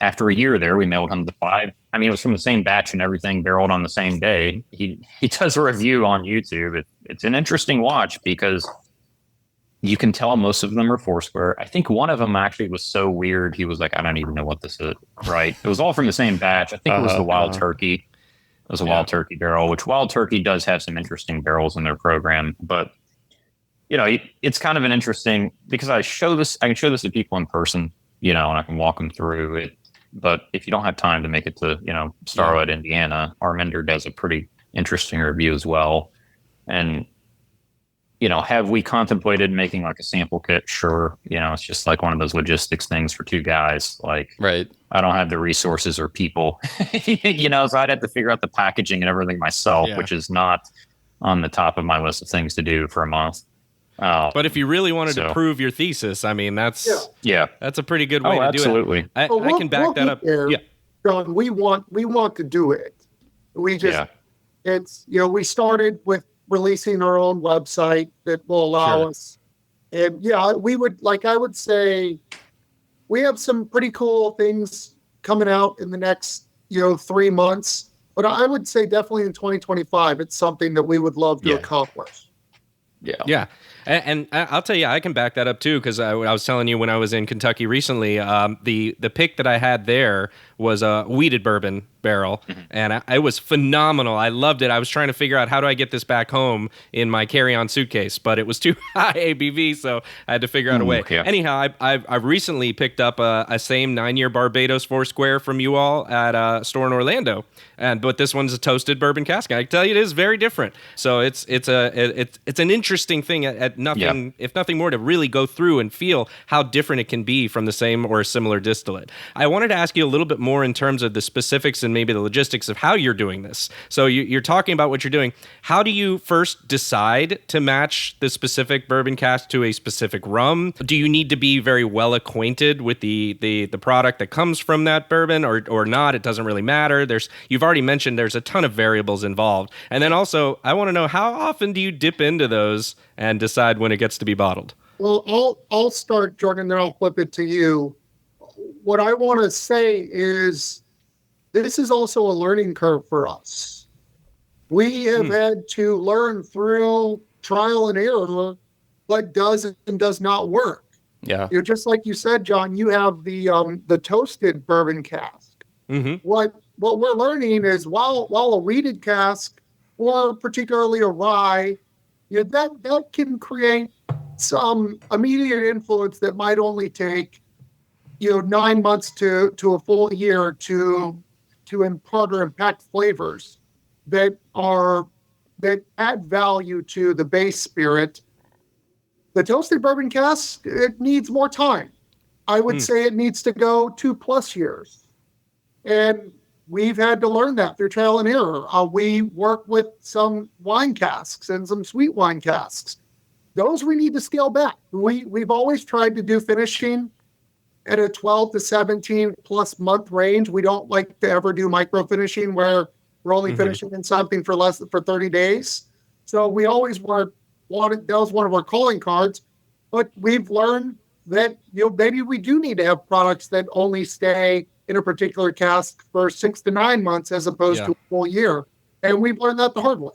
after a year there, we mailed him the 5. I mean, it was from the same batch and everything, barreled on the same day. He does a review on YouTube. It's an interesting watch because you can tell most of them are Foursquare. I think one of them actually was so weird. He was like, I don't even know what this is. Right. It was all from the same batch. I think it was the Wild Turkey. It was a Wild Turkey barrel, which Wild Turkey does have some interesting barrels in their program. But, it's kind of an interesting, because I can show this to people in person, and I can walk them through it. But if you don't have time to make it to, Starlight, Indiana, Arminder does a pretty interesting review as well. And, have we contemplated making like a sample kit? Sure. It's just like one of those logistics things for 2 guys. Like, right. I don't have the resources or people, so I'd have to figure out the packaging and everything myself, which is not on the top of my list of things to do for a month. But if you really wanted to prove your thesis, I mean, that's a pretty good way to do it. I can back that up. John, we want to do it. We just, it's, we started with releasing our own website that will allow us. And we would, I would say we have some pretty cool things coming out in the next, 3 months. But I would say definitely in 2025, it's something that we would love to accomplish. Yeah. And I'll tell you, I can back that up too, because I was telling you when I was in Kentucky recently, the pick that I had there was a weeded bourbon barrel, and it was phenomenal. I loved it. I was trying to figure out how do I get this back home in my carry-on suitcase, but it was too high ABV, so I had to figure out a way. Yeah. Anyhow, I've recently picked up a same 9-year Barbados Foursquare from you all at a store in Orlando, but this one's a toasted bourbon cask. I can tell you, it is very different. So it's an interesting thing at nothing, if nothing more, to really go through and feel how different it can be from the same or similar distillate. I wanted to ask you a little bit more in terms of the specifics and maybe the logistics of how you're doing this. So you're talking about what you're doing. How do you first decide to match the specific bourbon cask to a specific rum? Do you need to be very well acquainted with the product that comes from that bourbon or not? It doesn't really matter. You've already mentioned there's a ton of variables involved. And then also, I want to know, how often do you dip into those and decide when it gets to be bottled? Well, I'll start, Jordan, then I'll flip it to you. What I want to say is this is also a learning curve for us. We have had to learn through trial and error what does and does not work. Yeah. Just like you said, John, you have the toasted bourbon cask. What we're learning is while a weeded cask, or particularly a rye, that can create some immediate influence that might only take 9 months to a full year to to impart or impact flavors that add value to the base spirit. The toasted bourbon cask, it needs more time. I would say it needs to go 2+ years. And we've had to learn that through trial and error. We work with some wine casks and some sweet wine casks. Those we need to scale back. We've always tried to do finishing at a 12 to 17 plus month range. We don't like to ever do micro finishing where we're only finishing in something for 30 days. So we always wanted, that was one of our calling cards, but we've learned that maybe we do need to have products that only stay in a particular cask for 6 to 9 months as opposed to a full year. And we've learned that the hard way.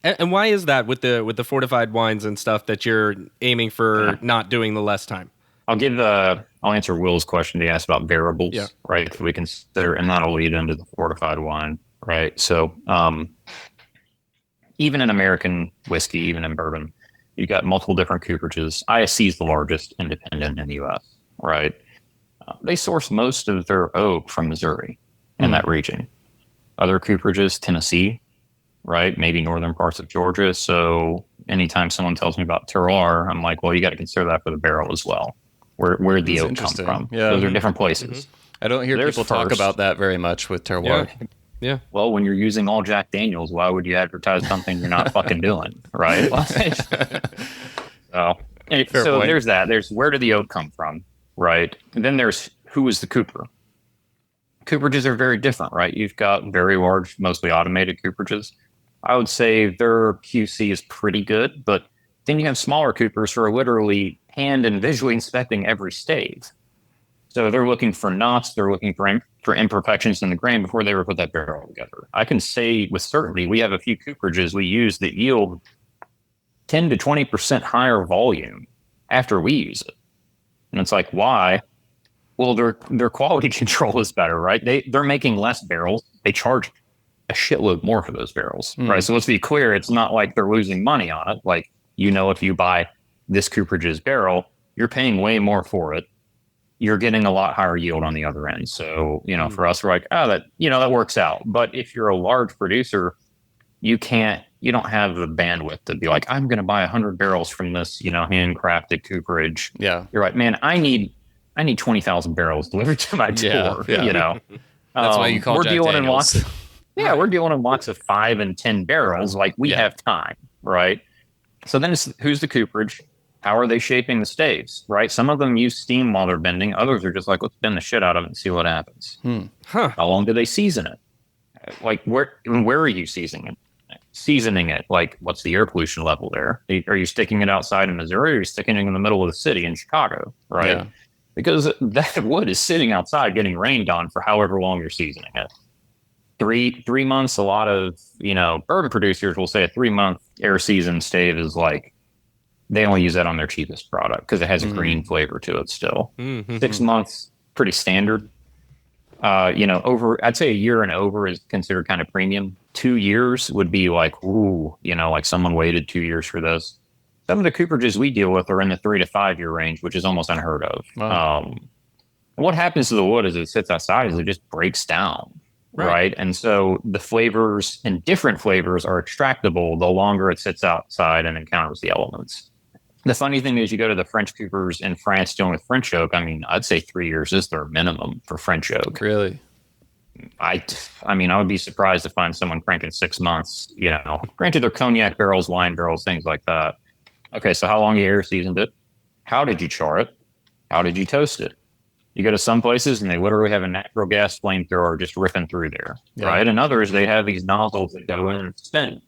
And why is that with the fortified wines and stuff that you're aiming for not doing the less time? I'll answer Will's question he asked about variables, right? That we consider, and that'll lead into the fortified wine, right? So, even in American whiskey, even in bourbon, you've got multiple different cooperages. ISC is the largest independent in the U.S., right? They source most of their oak from Missouri and that region. Other cooperages, Tennessee, right? Maybe northern parts of Georgia. So anytime someone tells me about terroir, I'm like, well, you got to consider that for the barrel as well. Where the oak come from. Yeah. Those are different places. I don't hear people talk about that very much with terroir. Yeah. Well, when you're using all Jack Daniels, why would you advertise something you're not fucking doing, right? So there's that. There's where did the oak come from, right? And then there's who is the cooper. Cooperages are very different, right? You've got very large, mostly automated cooperages. I would say their QC is pretty good, but then you have smaller coopers who are literally hand and visually inspecting every stave. So they're looking for knots, they're looking for imperfections in the grain before they ever put that barrel together. I can say with certainty, we have a few cooperages we use that yield 10 to 20% higher volume after we use it. And it's like, why? Well, their quality control is better, right? They're making less barrels. They charge a shitload more for those barrels, right? So let's be clear. It's not like they're losing money on it. Like, if you buy this cooperage's barrel, you're paying way more for it. You're getting a lot higher yield on the other end. So, for us, we're like, that works out. But if you're a large producer, you don't have the bandwidth to be like, I'm going to buy 100 barrels from this, handcrafted cooperage. Yeah. You're like, man, I need 20,000 barrels delivered to my door, That's why you call Jack Daniels. We're dealing in lots of 5 and 10 barrels. Like we have time, right? So then it's who's the cooperage? How are they shaping the staves, right? Some of them use steam while they're bending. Others are just like, let's bend the shit out of it and see what happens. How long do they season it? Like where are you seasoning it? Like what's the air pollution level there? Are you sticking it outside in Missouri or are you sticking it in the middle of the city in Chicago, right? Yeah. Because that wood is sitting outside getting rained on for however long you're seasoning it. 3 months, a lot of, bourbon producers will say a 3-month air season stave is like, they only use that on their cheapest product because it has a green flavor to it still. 6 months, pretty standard. I'd say a year and over is considered kind of premium. 2 years would be like, like someone waited 2 years for this. Some of the cooperages we deal with are in the 3 to 5 year range, which is almost unheard of. Wow. What happens to the wood as it sits outside is it just breaks down. Right. And so the flavors and different flavors are extractable the longer it sits outside and encounters the elements. The funny thing is you go to the French coopers in France dealing with French oak. I mean, I'd say 3 years is their minimum for French oak. Really? I would be surprised to find someone cranking 6 months, Granted, they're cognac barrels, wine barrels, things like that. Okay, so how long you air seasoned it? How did you char it? How did you toast it? You go to some places and they literally have a natural gas flamethrower just ripping through there, right? And others, they have these nozzles that go in and spin.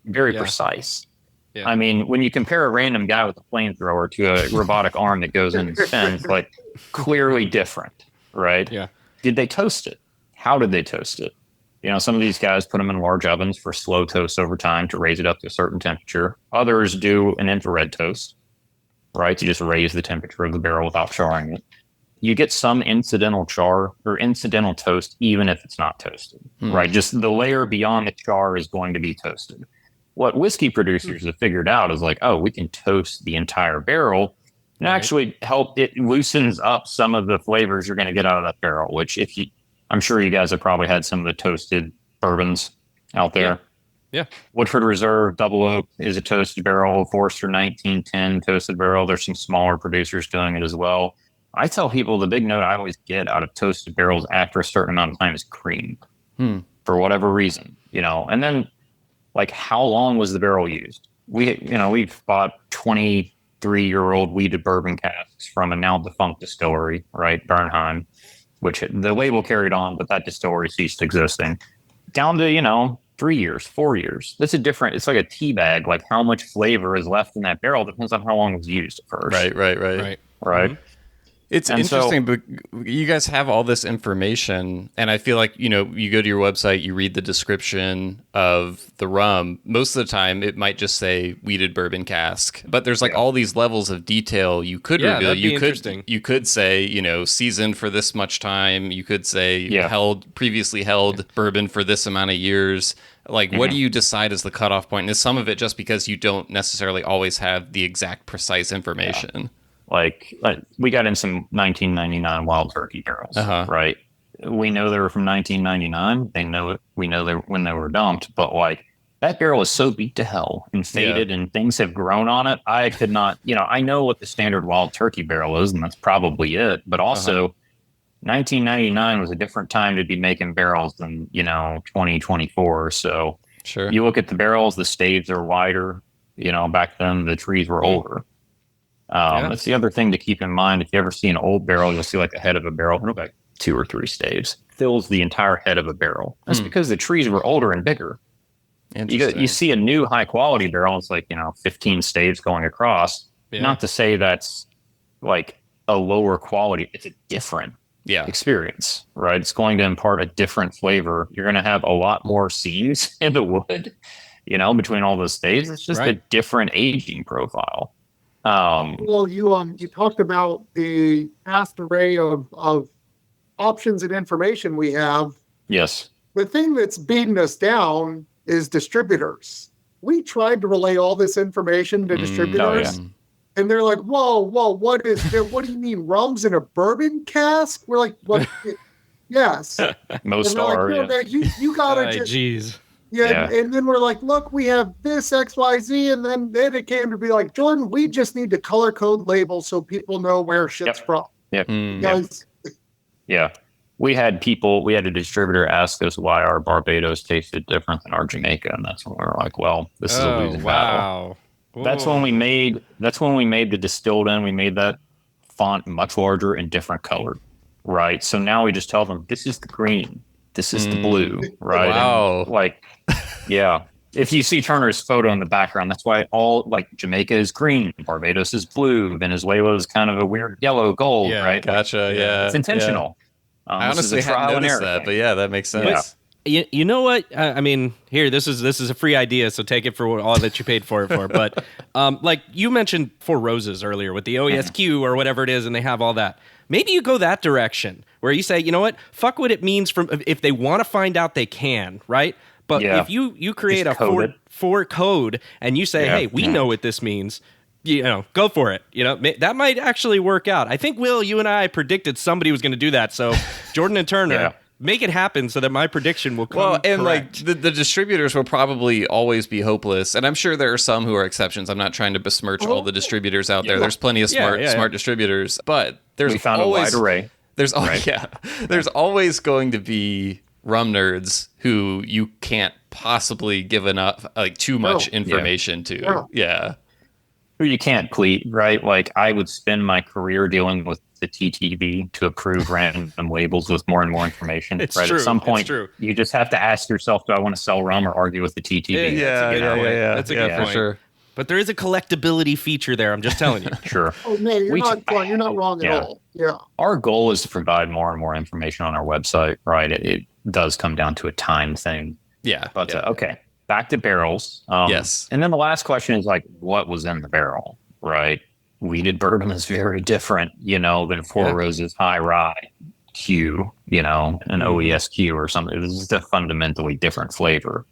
Very precise. Yeah. I mean, when you compare a random guy with a flamethrower to a robotic arm that goes in and spins, like clearly different, right? Yeah. Did they toast it? How did they toast it? Some of these guys put them in large ovens for slow toast over time to raise it up to a certain temperature. Others do an infrared toast, right? To just raise the temperature of the barrel without charring it. You get some incidental char or incidental toast, even if it's not toasted, right? Just the layer beyond the char is going to be toasted. What whiskey producers have figured out is like, we can toast the entire barrel and actually it loosens up some of the flavors you're going to get out of that barrel, which I'm sure you guys have probably had some of the toasted bourbons out there. Yeah. Woodford Reserve Double Oak is a toasted barrel. Forster 1910 toasted barrel. There's some smaller producers doing it as well. I tell people the big note I always get out of toasted barrels after a certain amount of time is cream, for whatever reason, And then, like, how long was the barrel used? We've bought 23-year-old weeded bourbon casks from a now defunct distillery, right, Bernheim, which the label carried on, but that distillery ceased existing. Down to 3 years, 4 years. That's it's like a tea bag. Like, how much flavor is left in that barrel depends on how long it was used at first. Right. Mm-hmm. It's interesting, but you guys have all this information, and I feel like, you go to your website, you read the description of the rum. Most of the time, it might just say weeded bourbon cask, but there's like all these levels of detail you could reveal. That'd be interesting. You could say, seasoned for this much time. You could say previously held bourbon for this amount of years. Like, what do you decide as the cutoff point? And is some of it just because you don't necessarily always have the exact precise information? Yeah. Like we got in some 1999 wild turkey barrels, right? We know they were from 1999. We know when they were dumped, but like that barrel is so beat to hell and faded and things have grown on it. I could not, I know what the standard wild turkey barrel is, and that's probably it. But also 1999 was a different time to be making barrels than, 2024. So sure. You look at the barrels, the staves are wider, back then the trees were older. That's the other thing to keep in mind. If you ever see an old barrel, you'll see like the head of a barrel, like 2 or 3 staves, fills the entire head of a barrel. That's because the trees were older and bigger. You see a new high quality barrel, it's like, 15 staves going across. Yeah. Not to say that's like a lower quality. It's a different experience, right? It's going to impart a different flavor. You're going to have a lot more seams in the wood, between all those staves. It's just a different aging profile. Well, you talked about the vast array of options and information we have. Yes. The thing that's beating us down is distributors. We tried to relay all this information to distributors, and they're like, "Whoa, what is there? What do you mean, rum's in a bourbon cask?" We're like, "What?" Yes, most are. Like, you gotta just. Geez. Yeah, and then we're like, look, we have this XYZ, and then it came to be like, Jordan, we just need to color code labels so people know where shit's from. Yeah. Yeah. We had a distributor ask us why our Barbados tasted different than our Jamaica, and that's when we were like, well, this is a losing battle. That's when we made the distilled in. We made that font much larger and different colored, right? So now we just tell them, this is the green. This is the blue, right? Wow. And if you see Turner's photo in the background, that's why all Jamaica is green, Barbados is blue, Venezuela is kind of a weird yellow gold, right? Gotcha. Yeah, it's intentional. I honestly hadn't noticed that, but that makes sense. You know what? I mean, here, this is a free idea, so take it for all that you paid for it for. But like you mentioned Four Roses earlier with the OESQ or whatever it is, and they have all that. Maybe you go that direction where you say, you know what? Fuck what it means if they want to find out, they can, right? But if you create a four code and you say, hey, we know what this means, go for it. That might actually work out. I think, Will, you and I predicted somebody was going to do that. So Jordan and Turner, make it happen so that my prediction will come and correct. The distributors will probably always be hopeless. And I'm sure there are some who are exceptions. I'm not trying to besmirch all the distributors out there. There's plenty of smart distributors. But we found always, a wide array. There's always going to be rum nerds who you can't possibly give enough too much information to. Who you can't please, right? Like, I would spend my career dealing with the TTV to approve random labels with more and more information. It's right? True. At some point, it's true. You just have to ask yourself, do I want to sell rum or argue with the TTV? That's a good point. For sure. But there is a collectability feature there. I'm just telling you. Sure. Oh, man, you're not wrong at all. Yeah. Our goal is to provide more and more information on our website, right? It does come down to a time thing. Yeah. But okay, back to barrels. Yes. And then the last question is what was in the barrel, right? Weeded bourbon is very different, than Four Roses High Rye Q, an OESQ or something. This is a fundamentally different flavor.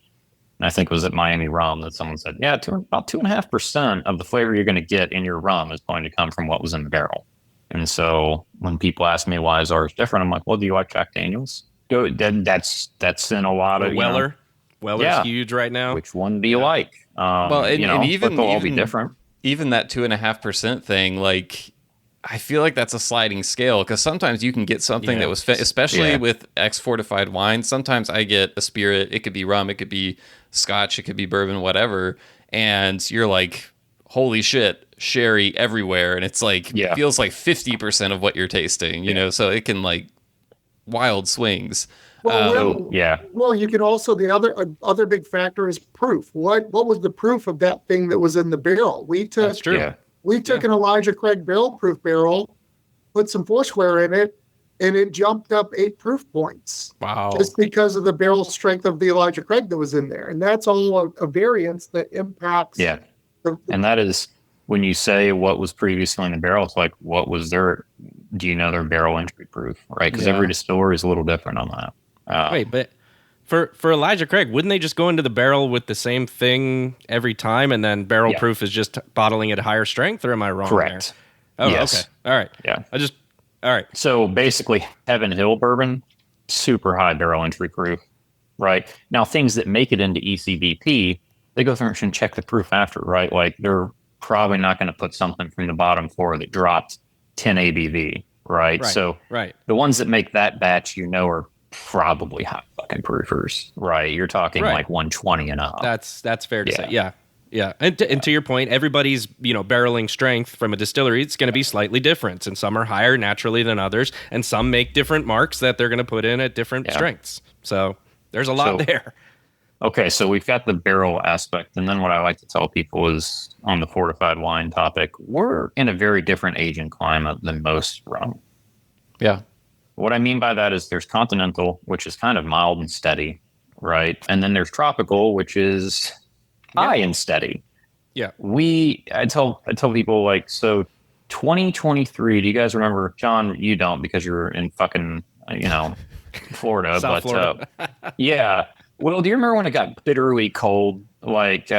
And I think it was at Miami Rum that someone said, about 2.5% of the flavor you're going to get in your rum is going to come from what was in the barrel. And so when people ask me why is ours different, I'm like, well, do you like Jack Daniels? Then that's in a lot of Weller. Weller's Yeah. huge right now. which one do you like? Well, and but even they'll all be different. even that 2.5% thing, like I feel like that's a sliding scale because sometimes you can get something Yeah. that was, especially Yeah. with ex-fortified wine. Sometimes I get a spirit. It could be rum. It could be scotch. It could be bourbon, whatever. And you're like, holy shit, sherry everywhere. And it's like, Yeah. it feels like 50% of what you're tasting, you know? So it can like wild swings. So, yeah. Well, you can also the other big factor is proof. What was the proof of that thing that was in the barrel? That's true. Yeah. We took an Elijah Craig barrel proof barrel, put some bushware in it, and it jumped up 8 proof points. Wow. Just because of the barrel strength of the Elijah Craig that was in there. And that's all a variance that impacts. Yeah. the- And that is when you say what was previously in the barrel, it's like, what was their, do you know their barrel entry proof? Right. Because Yeah. every distillery is a little different on that. Wait, but for Elijah Craig, wouldn't they just go into the barrel with the same thing every time, and then barrel Yeah. proof is just bottling at a higher strength, or am I wrong? Correct. There? Oh, Yes. okay. All right. Yeah. All right. So basically, Heaven Hill bourbon, super high barrel entry proof, right? Now, things that make it into ECBP, they go through and check the proof after, right? Like they're probably not going to put something from the bottom floor that dropped 10 ABV, right? Right. So Right. the ones that make that batch, are probably high fucking proofers, right? You're talking Right. like 120 and up. That's fair to Yeah. say. Yeah. Yeah. And to your point, everybody's, barreling strength from a distillery, it's going to be slightly different. And some are higher naturally than others. And some make different marks that they're going to put in at different Yeah. strengths. So there's a lot So- there. Okay, so we've got the barrel aspect, and then what I like to tell people is on the fortified wine topic, we're in a very different aging climate than most rum. Yeah. What I mean by that is there's continental, which is kind of mild and steady, right? And then there's tropical, which is high and steady. Yeah. I tell people like, so 2023, do you guys remember? John, you don't because you're in fucking, Florida. South but Florida. yeah. Well, do you remember when it got bitterly cold? Like, So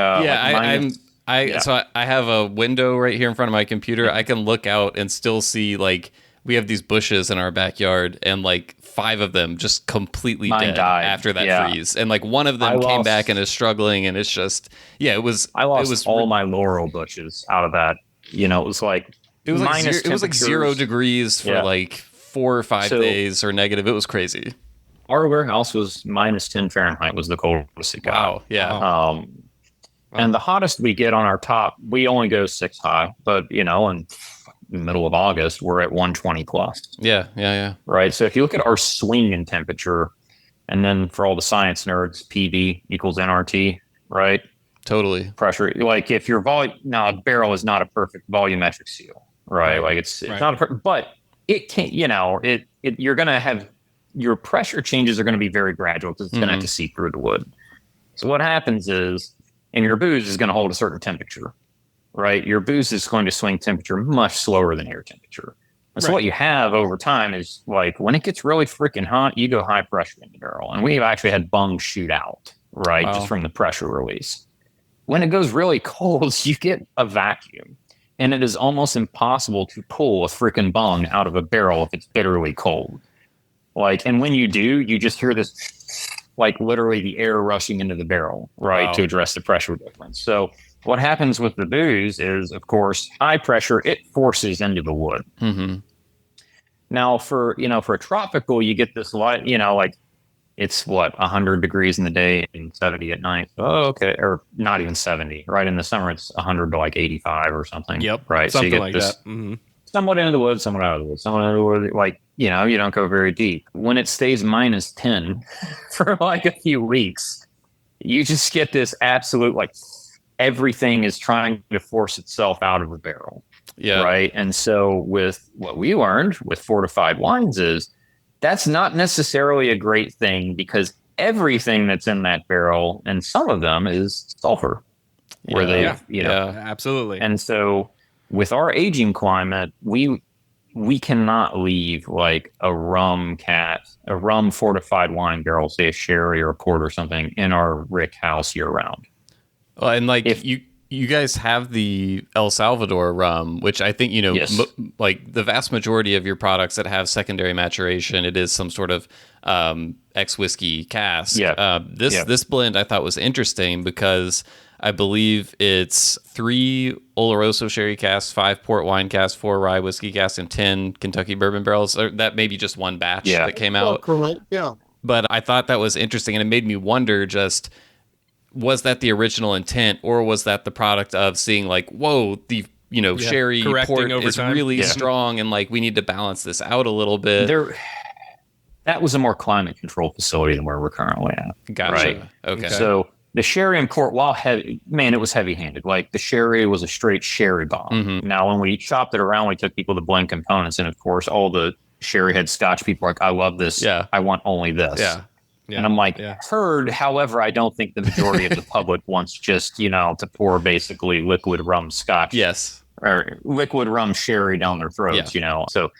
I have a window right here in front of my computer. I can look out and still see like we have these bushes in our backyard, and like 5 of them just completely Mine dead died. after that Yeah. freeze, and like one of them I came lost- back and is struggling, and it's just I lost it was all my laurel bushes out of that. It was like it was like minus it was like 0 temperatures. degrees for Yeah. like 4 or 5 So- days or negative. It was crazy. Our warehouse was minus 10 Fahrenheit was the coldest it got. Wow. Yeah. Wow. And the hottest we get on our top, we only go 6 high, but in the middle of August, we're at 120 plus, Yeah. Yeah. Yeah. right? So if you look at our swing in temperature, and then for all the science nerds, PV equals NRT, right? Totally. Pressure, like if your volume, now a barrel is not a perfect volumetric seal, right? Like it's Right. not but it can't, you're going to have, your pressure changes are going to be very gradual because it's going to have to seep through the wood. So what happens is, and your booze is going to hold a certain temperature, right? Your booze is going to swing temperature much slower than air temperature. And so Right. what you have over time is like when it gets really freaking hot, you go high pressure in the barrel. And we've actually had bungs shoot out, right? Wow. Just from the pressure release. When it goes really cold, you get a vacuum. And it is almost impossible to pull a freaking bung out of a barrel if it's bitterly cold. Like, and when you do, you just hear this, like literally the air rushing into the barrel, right, Wow. to address the pressure difference. So what happens with the booze is, of course, high pressure, it forces into the wood. Mm-hmm. Now, for a tropical, you get this light, like it's 100 degrees in the day and 70 at night. Oh, okay, or not even 70. Right in the summer, it's 100 to like 85 or something. Yep. Right. Something so you get like this that. Mhm. somewhat into the woods, somewhat out of the woods, somewhat out of the woods. Like, you don't go very deep. When it stays minus 10 for like a few weeks, you just get this absolute, like, everything is trying to force itself out of the barrel. Yeah. Right. And so with what we learned with fortified wines is that's not necessarily a great thing because everything that's in that barrel, and some of them is sulfur, where they, Absolutely. and so with our aging climate, we cannot leave like a rum fortified wine barrel, say a sherry or a port or something, in our rick house year round. Well, and like If- you You guys have the El Salvador rum, which I think, Yes. like the vast majority of your products that have secondary maturation, it is some sort of ex-whiskey cask. Yeah. This blend I thought was interesting because I believe it's 3 Oloroso sherry casks, 5 port wine casks, 4 rye whiskey casks, and 10 Kentucky bourbon barrels. Or that may be just one batch that came out. Correct. Yeah. But I thought that was interesting, and it made me wonder just, was that the original intent, or was that the product of seeing like, whoa, the sherry correcting port over is time. really strong, and like we need to balance this out a little bit. That was a more climate controlled facility than where we're currently at. Gotcha. Right? Okay. So the sherry and port, while heavy, man, it was heavy handed. Like the sherry was a straight sherry bomb. Mm-hmm. Now, when we chopped it around, we took people to blend components, and of course, all the sherry head Scotch people are like, I love this. Yeah. I want only this. Yeah. And I'm like, heard. However, I don't think the majority of the public wants just, to pour basically liquid rum Scotch. Yes. Or liquid rum sherry down their throats, So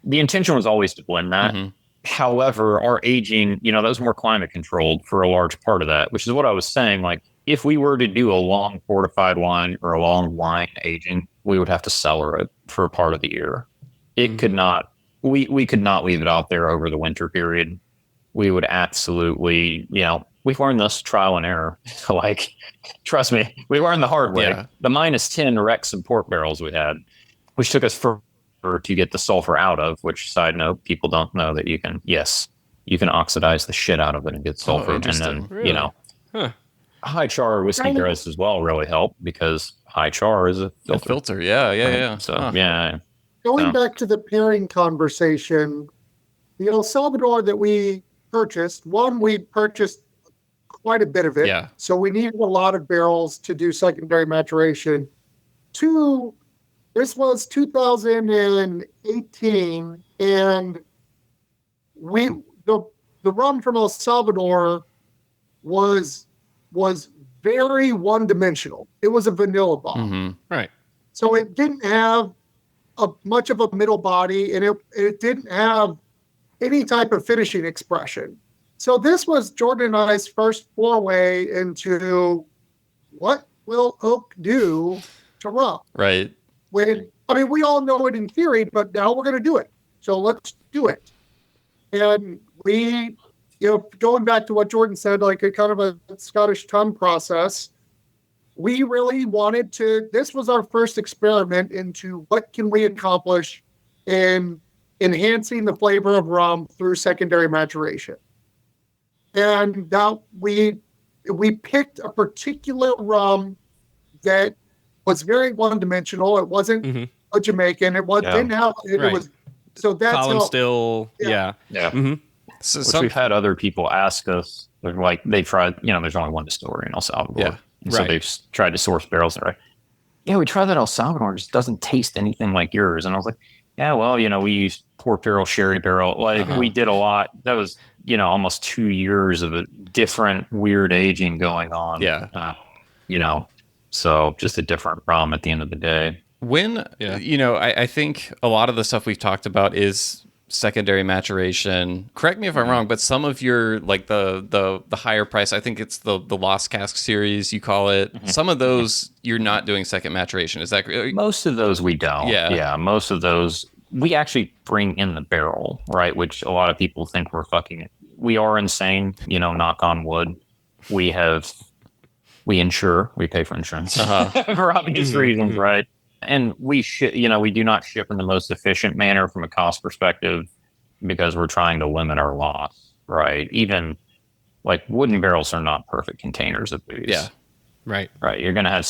the intention was always to blend that. Mm-hmm. However, our aging, that was more climate controlled for a large part of that, which is what I was saying. Like, if we were to do a long fortified wine or a long wine aging, we would have to cellar it for a part of the year. It could not, we could not leave it out there over the winter period. We would absolutely, we've learned this trial and error. Like, trust me, we learned the hard way. Yeah. The -10 Rex and port barrels we had, which took us forever to get the sulfur out of, which, side note, people don't know that you can oxidize the shit out of it and get sulfur. And then, Really? high char whiskey barrels as well really help, because high char is a A filter. filter. Yeah. So, yeah. Going back to the pairing conversation, the El Salvador that we purchased, we purchased quite a bit of it. Yeah. So we needed a lot of barrels to do secondary maturation. 2, this was 2018, and the rum from El Salvador was very one-dimensional. It was a vanilla bomb. Mm-hmm. Right. So it didn't have much of a middle body, and it didn't have any type of finishing expression. So this was Jordan and I's first foray into what will oak do to rum. Right. We all know it in theory, but now we're going to do it. So let's do it. And we, going back to what Jordan said, like a kind of a Scottish tongue process, we really wanted to, this was our first experiment into what can we accomplish in enhancing the flavor of rum through secondary maturation. And now we picked a particular rum that was very one-dimensional. It wasn't a Jamaican. It didn't have. It was. So that's Colin how. still. Yeah. Mm-hmm. So Which we've had other people ask us. They're like, they tried. there's only one distillery in El Salvador. Yeah. And so they've tried to source barrels. And they're like, yeah, we tried that El Salvador. It just doesn't taste anything like yours. And I was like, yeah, well, we used port barrel, sherry barrel. Like we did a lot. That was, almost 2 years of a different weird aging going on. Yeah. So just a different rum at the end of the day. When, I think a lot of the stuff we've talked about is secondary maturation. Correct me if I'm wrong, but some of your, like the higher price, I think it's the Lost Cask series, you call it. Some of those you're not doing second maturation. Is that correct? Most of those we don't. Yeah. Most of those we actually bring in the barrel, right? Which a lot of people think we're fucking. We are insane, knock on wood. We insure, we pay for insurance for obvious reasons, right? And we we do not ship in the most efficient manner from a cost perspective because we're trying to limit our loss, right? Even like wooden barrels are not perfect containers of booze. Yeah. Right. Right. You're going to have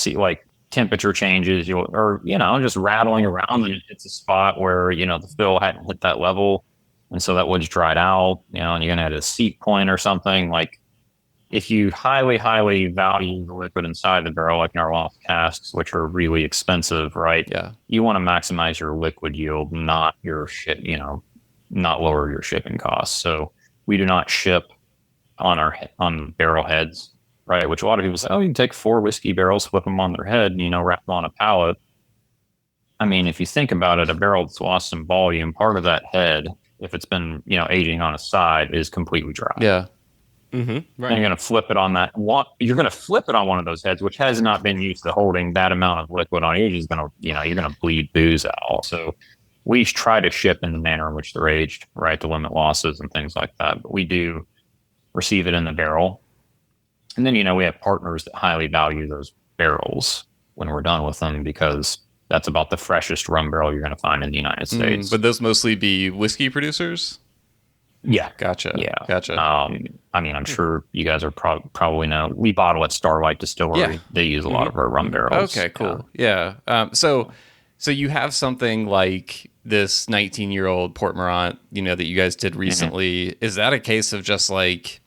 temperature changes, just rattling around, and it hits a spot where, the fill hadn't hit that level. And so that wood's dried out, and you're going to add a seat point or something. Like, if you highly, highly value the liquid inside the barrel, like in our Lost Casks, which are really expensive, right? Yeah. You want to maximize your liquid yield, not your not lower your shipping costs. So we do not ship on barrel heads, right? Which a lot of people say, oh, you can take 4 whiskey barrels, flip them on their head, and, wrap them on a pallet. I mean, if you think about it, a barrel that's lost some volume, part of that head, if it's been, aging on a side, is completely dry. Yeah. Mm-hmm. And Right. you're going to flip it on that one. You're going to flip it on one of those heads, which has not been used to holding that amount of liquid on age. Is going to, you're going to bleed booze out. So we try to ship in the manner in which they're aged, right, to limit losses and things like that. But we do receive it in the barrel, and then we have partners that highly value those barrels when we're done with them because that's about the freshest rum barrel you're going to find in the United States. Would those mostly be whiskey producers? Yeah. Gotcha. Yeah. Gotcha. I mean, I'm sure you guys are probably know we bottle at Starlight Distillery. Yeah. They use a lot of our rum barrels. Okay, cool. Yeah. So you have something like this 19-year-old Port Morant, that you guys did recently. Is that a case of just like,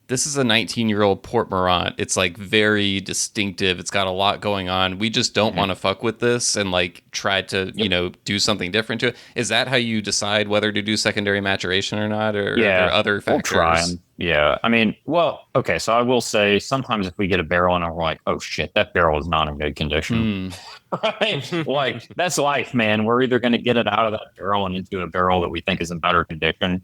this is a 19-year-old Port Morant. It's like very distinctive. It's got a lot going on. We just don't want to fuck with this and like try to, do something different to it. Is that how you decide whether to do secondary maturation or not, or are there other factors? We'll try. Yeah. I mean, well, okay. So I will say sometimes if we get a barrel and we're like, oh shit, that barrel is not in good condition. Right? Like that's life, man. We're either going to get it out of that barrel and into a barrel that we think is in better condition.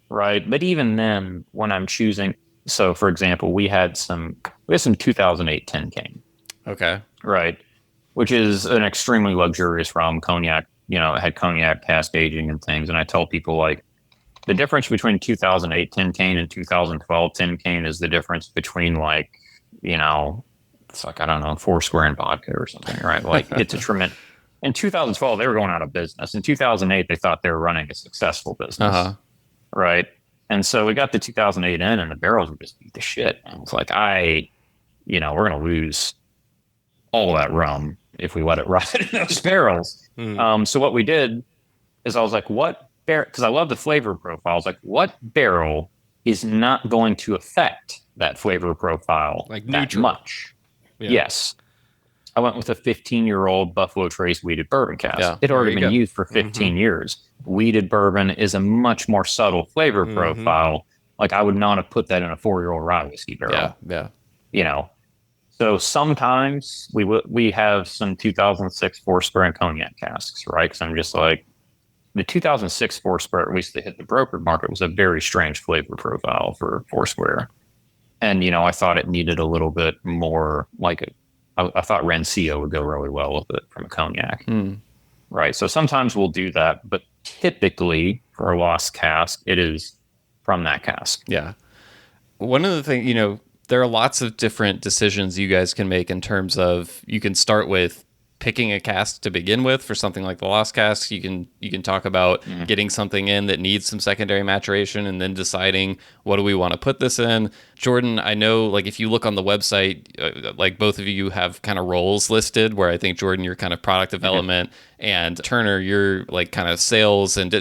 Right. But even then, when I'm choosing, so, for example, we had some 2008 10 Cane. Okay. Right. Which is an extremely luxurious rum, cognac. It had cognac cask aging and things. And I tell people, like, the difference between 2008 10 Cane and 2012 10 Cane is the difference between, like, it's like, I don't know, Foursquare and vodka or something, right? Like, it's a tremendous. In 2012, they were going out of business. In 2008, they thought they were running a successful business. Right. And so we got the 2008 in, and the barrels were just beat the shit. And it's like, we're going to lose all that rum if we let it rot in those barrels. So what we did is I was like, what barrel? Because I love the flavor profile. I was like, what barrel is not going to affect that flavor profile like that neutral. much? Yeah. Yes. I went with a 15-year-old Buffalo Trace weeded bourbon cask. Yeah, It had already you been go. used for 15 years. Weeded bourbon is a much more subtle flavor profile. Like I would not have put that in a 4-year-old rye whiskey barrel. Yeah. So sometimes we have some 2006 Foursquare and cognac casks, right? Because I'm just like, the 2006 Foursquare, at least they hit the broker market, was a very strange flavor profile for Foursquare. And, I thought it needed a little bit more like I thought Rencio would go really well with it from a cognac. Right. So sometimes we'll do that, but typically for a lost cask, it is from that cask. Yeah. One of the things, there are lots of different decisions you guys can make in terms of, you can start with picking a cask to begin with for something like the lost cask. You can talk about getting something in that needs some secondary maturation and then deciding, what do we want to put this in? Jordan, I know, like, if you look on the website, like both of you have kind of roles listed, where I think Jordan, you're kind of product development, and Turner, you're like kind of sales and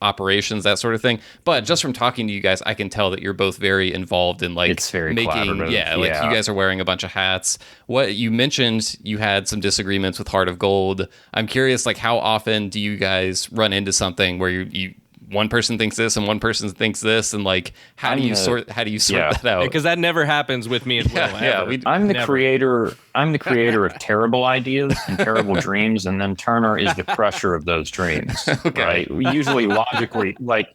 operations, that sort of thing. But just from talking to you guys, I can tell that you're both very involved in like It's very making, collaborative. you guys are wearing a bunch of hats. What you mentioned, you had some disagreements with Heart of Gold. I'm curious, like, how often do you guys run into something where you one person thinks this and one person thinks this, and like, how do you sort that out? Because that never happens with me and Will. Ever. I'm the Never. creator of terrible ideas and terrible dreams, and then Turner is the crusher of those dreams. Right? We usually logically, like,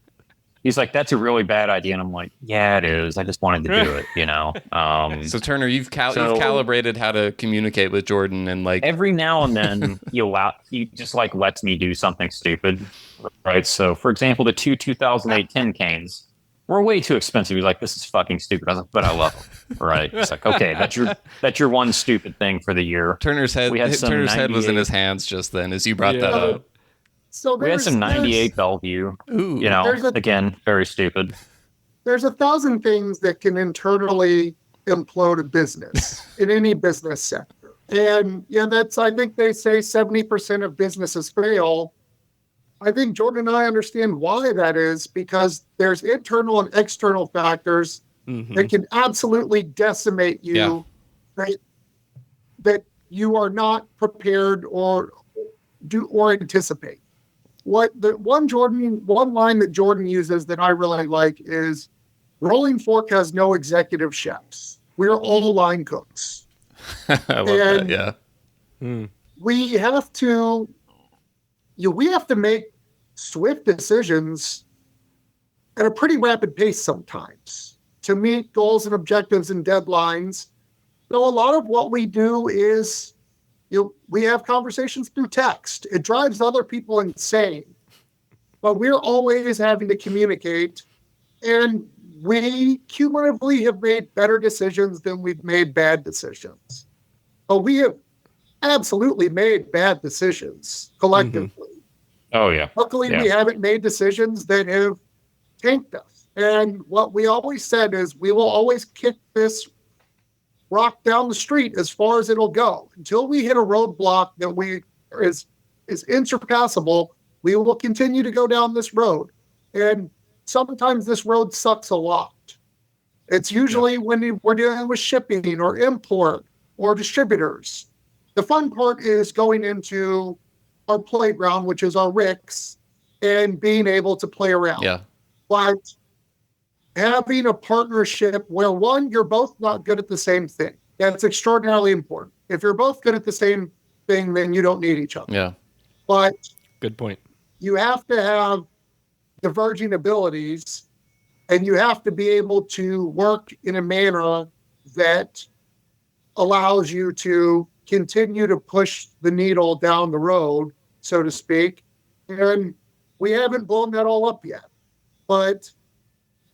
he's like, that's a really bad idea, and I'm like, yeah, it is. I just wanted to do it, So Turner, you've calibrated how to communicate with Jordan, and like every now and then he just like lets me do something stupid, right? So for example, the 2008 10 Canes were way too expensive. He's like, this is fucking stupid. I was like, but I love them, right? It's like, okay, that's your one stupid thing for the year. Turner's head was in his hands just then as you brought that up. So We had some 98 Bellevue. Ooh. Again, very stupid. There's 1,000 things that can internally implode a business in any business sector. And I think they say 70% of businesses fail. I think Jordan and I understand why that is, because there's internal and external factors that can absolutely decimate you, that you are not prepared or anticipate. One line that Jordan uses that I really like is, Rolling Fork has no executive chefs. We're all line cooks. I love that. Yeah. We have to make swift decisions at a pretty rapid pace sometimes to meet goals and objectives and deadlines. So a lot of what we do is, we have conversations through text. It drives other people insane, but we're always having to communicate, and we cumulatively have made better decisions than we've made bad decisions. But we have absolutely made bad decisions collectively. Oh, yeah. Luckily, we haven't made decisions that have tanked us. And what we always said is we will always kick this rock down the street as far as it'll go. Until we hit a roadblock that is insurpassable, we will continue to go down this road. And sometimes this road sucks a lot. It's usually when we're dealing with shipping or import or distributors. The fun part is going into our playground, which is our ricks, and being able to play around. Yeah. But having a partnership where, one, you're both not good at the same thing. That's extraordinarily important. If you're both good at the same thing, then you don't need each other. Yeah. But good point. You have to have diverging abilities, and you have to be able to work in a manner that allows you to continue to push the needle down the road, so to speak. And we haven't blown that all up yet. But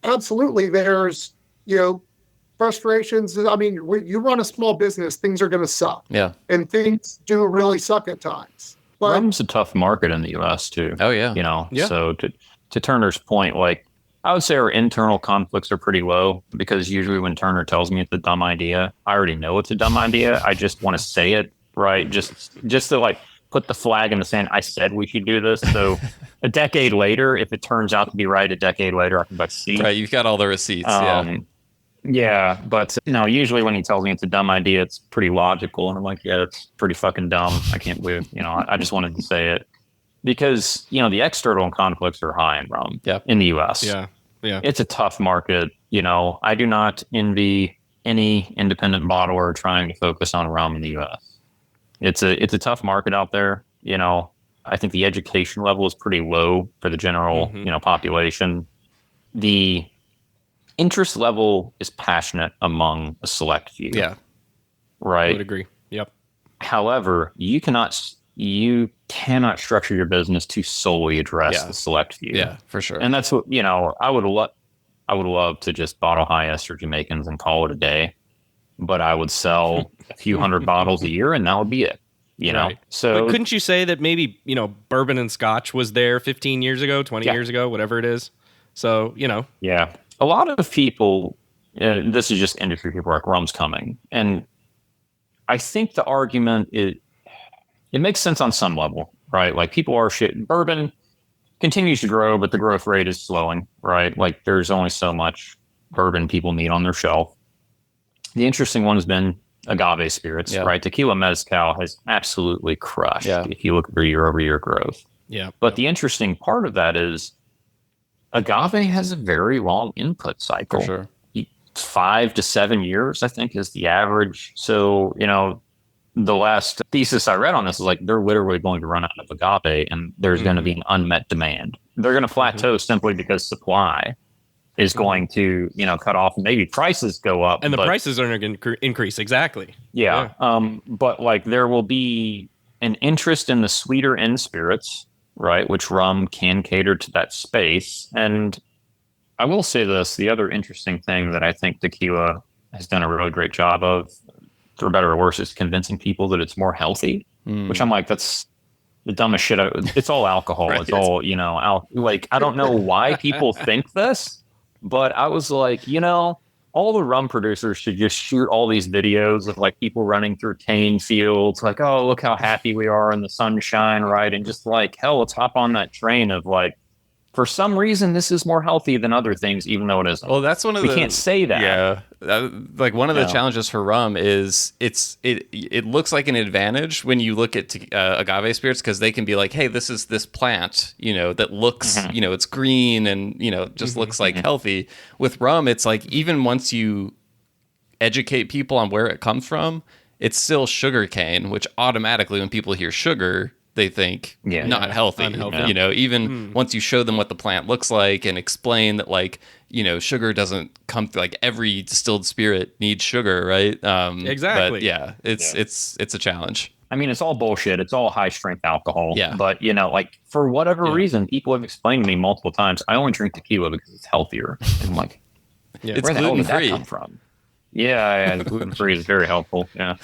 absolutely, there's, frustrations. I mean, you run a small business, things are going to suck. Yeah. And things do really suck at times. But Rum's a tough market in the U.S. too. Oh, yeah. Yeah. So to Turner's point, like, I would say our internal conflicts are pretty low, because usually when Turner tells me it's a dumb idea, I already know it's a dumb idea. I just want to say it, right? Just to like put the flag in the sand. I said we should do this. So a decade later, if it turns out to be right, a decade later, I can but see. Right. You've got all the receipts. Yeah, but usually when he tells me it's a dumb idea, it's pretty logical, and I'm like, yeah, it's pretty fucking dumb. I can't believe, I just wanted to say it, because the external conflicts are high in rum in the U.S. Yeah. It's a tough market. I do not envy any independent bottler trying to focus on rum in the U.S. It's a tough market out there. I think the education level is pretty low for the general population. The interest level is passionate among a select few. Yeah. Right. I would agree. Yep. However, you cannot structure your business to solely address the select few. Yeah, for sure. And that's what, I would love to just bottle high ester Jamaicans and call it a day, but I would sell a few hundred bottles a year and that would be it. Right. So but couldn't you say that maybe, bourbon and scotch was there 15 years ago, 20 years ago, whatever it is? So, Yeah. A lot of people, this is just industry people, like, rum's coming. And I think the argument it makes sense on some level, right? Like, people are bourbon continues to grow, but the growth rate is slowing, right? Like, there's only so much bourbon people need on their shelf. The interesting one has been agave spirits, right? Tequila mezcal has absolutely crushed if you look at their year-over-year growth. Yeah. But the interesting part of that is agave has a very long input cycle. For sure. 5 to 7 years, I think, is the average. So, the last thesis I read on this is like, they're literally going to run out of agave, and there's going to be an unmet demand. They're going to plateau simply because supply is going to, cut off. Maybe prices go up. And the prices are going to increase. Exactly. Yeah. But like, there will be an interest in the sweeter end spirits, right, which rum can cater to that space. And I will say this, the other interesting thing that I think tequila has done a really great job of, for better or worse, is convincing people that it's more healthy, which I'm like, that's the dumbest shit. It's all alcohol. Right. It's all, like, I don't know why people think this, but I was like, all the rum producers should just shoot all these videos of like people running through cane fields, like, oh, look how happy we are in the sunshine, right? And just like, hell, let's hop on that train of like, for some reason, this is more healthy than other things, even though it isn't. Well, that's one of we can't say that. Yeah, like one of the challenges for rum is it looks like an advantage when you look at agave spirits, because they can be like, hey, this is this plant, that looks, it's green and just looks like healthy. With rum, it's like, even once you educate people on where it comes from, it's still sugar cane, which automatically, when people hear sugar, they think Yeah. not healthy. Unhealthy. You know, even once you show them what the plant looks like and explain that, like, you know, sugar doesn't come through, like every distilled spirit needs sugar, right? Exactly. But yeah, it's a challenge. I mean, it's all bullshit. It's all high strength alcohol. Yeah. But, you know, like for whatever Yeah. reason, people have explained to me multiple times, I only drink tequila because it's healthier. And I'm like, Yeah. It's where the hell did that gluten-free. come from? Yeah, gluten free is very helpful. Yeah.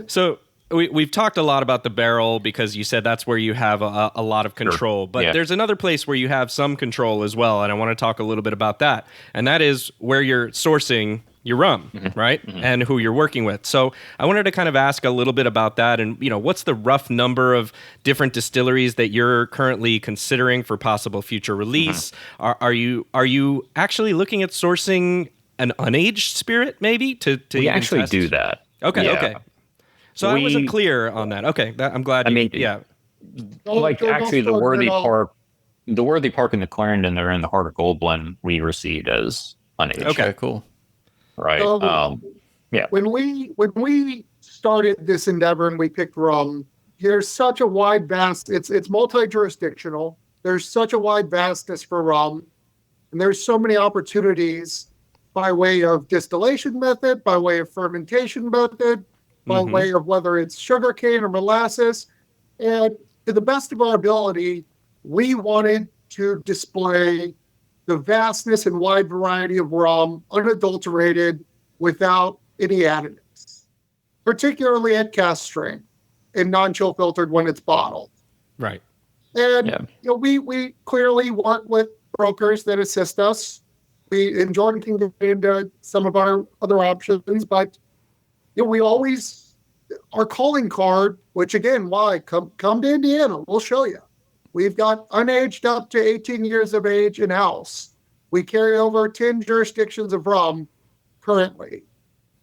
So we've talked a lot about the barrel because you said that's where you have a lot of control. But Yeah. there's another place where you have some control as well, and I want to talk a little bit about that. And that is where you're sourcing your rum, right? And who you're working with. So I wanted to kind of ask a little bit about that, and you know, what's the rough number of different distilleries that you're currently considering for possible future release? Are you actually looking at sourcing an unaged spirit, maybe to We even actually test? do that. Okay, Yeah. okay. So I We- wasn't clear on that. Okay, I'm glad. I You, mean, yeah, Like Don't actually the start Worthy it off. Park, the Worthy Park and the Clarendon, they're in the Heart of Gold blend we received as unaged. Okay. Cool. Right. So, when we started this endeavor and we picked rum, there's such a wide it's multi-jurisdictional. There's such a wide vastness for rum, and there's so many opportunities by way of distillation method, by way of fermentation method, by way of whether it's sugarcane or molasses. And to the best of our ability, we wanted to display the vastness and wide variety of rum, unadulterated, without any additives, particularly at cask strength and non-chill filtered when it's bottled. right. Yeah. And you know, we clearly work with brokers that assist us. And Jordan can get into some of our other options, but you know, we always our calling card, which again, why come to Indiana? We'll show you. We've got unaged up to 18 years of age in house. We carry over 10 jurisdictions of rum currently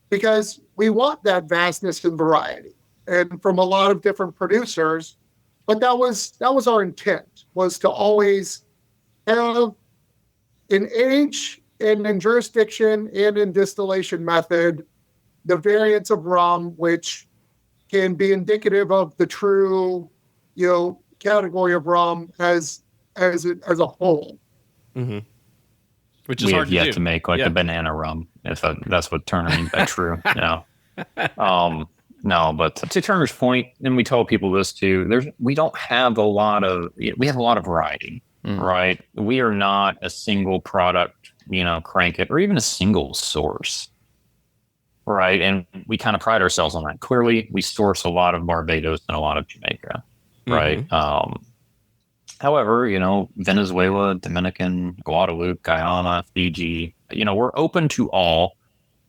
because we want that vastness and variety, and from a lot of different producers. But that was our intent, was to always have in age and in jurisdiction and in distillation method the variants of rum which can be indicative of the true, you know, category of rum as a whole. Which is We hard have yet do. to make like Yeah. the banana rum, if that's what Turner means by true. No. No, but to Turner's point, and we told people this too, we have a lot of variety, right? We are not a single product, you know, crank it, or even a single source. Right. And we kind of pride ourselves on that. Clearly, we source a lot of Barbados and a lot of Jamaica. Right. However, you know, Venezuela, Dominican, Guadeloupe, Guyana, Fiji, you know, we're open to all.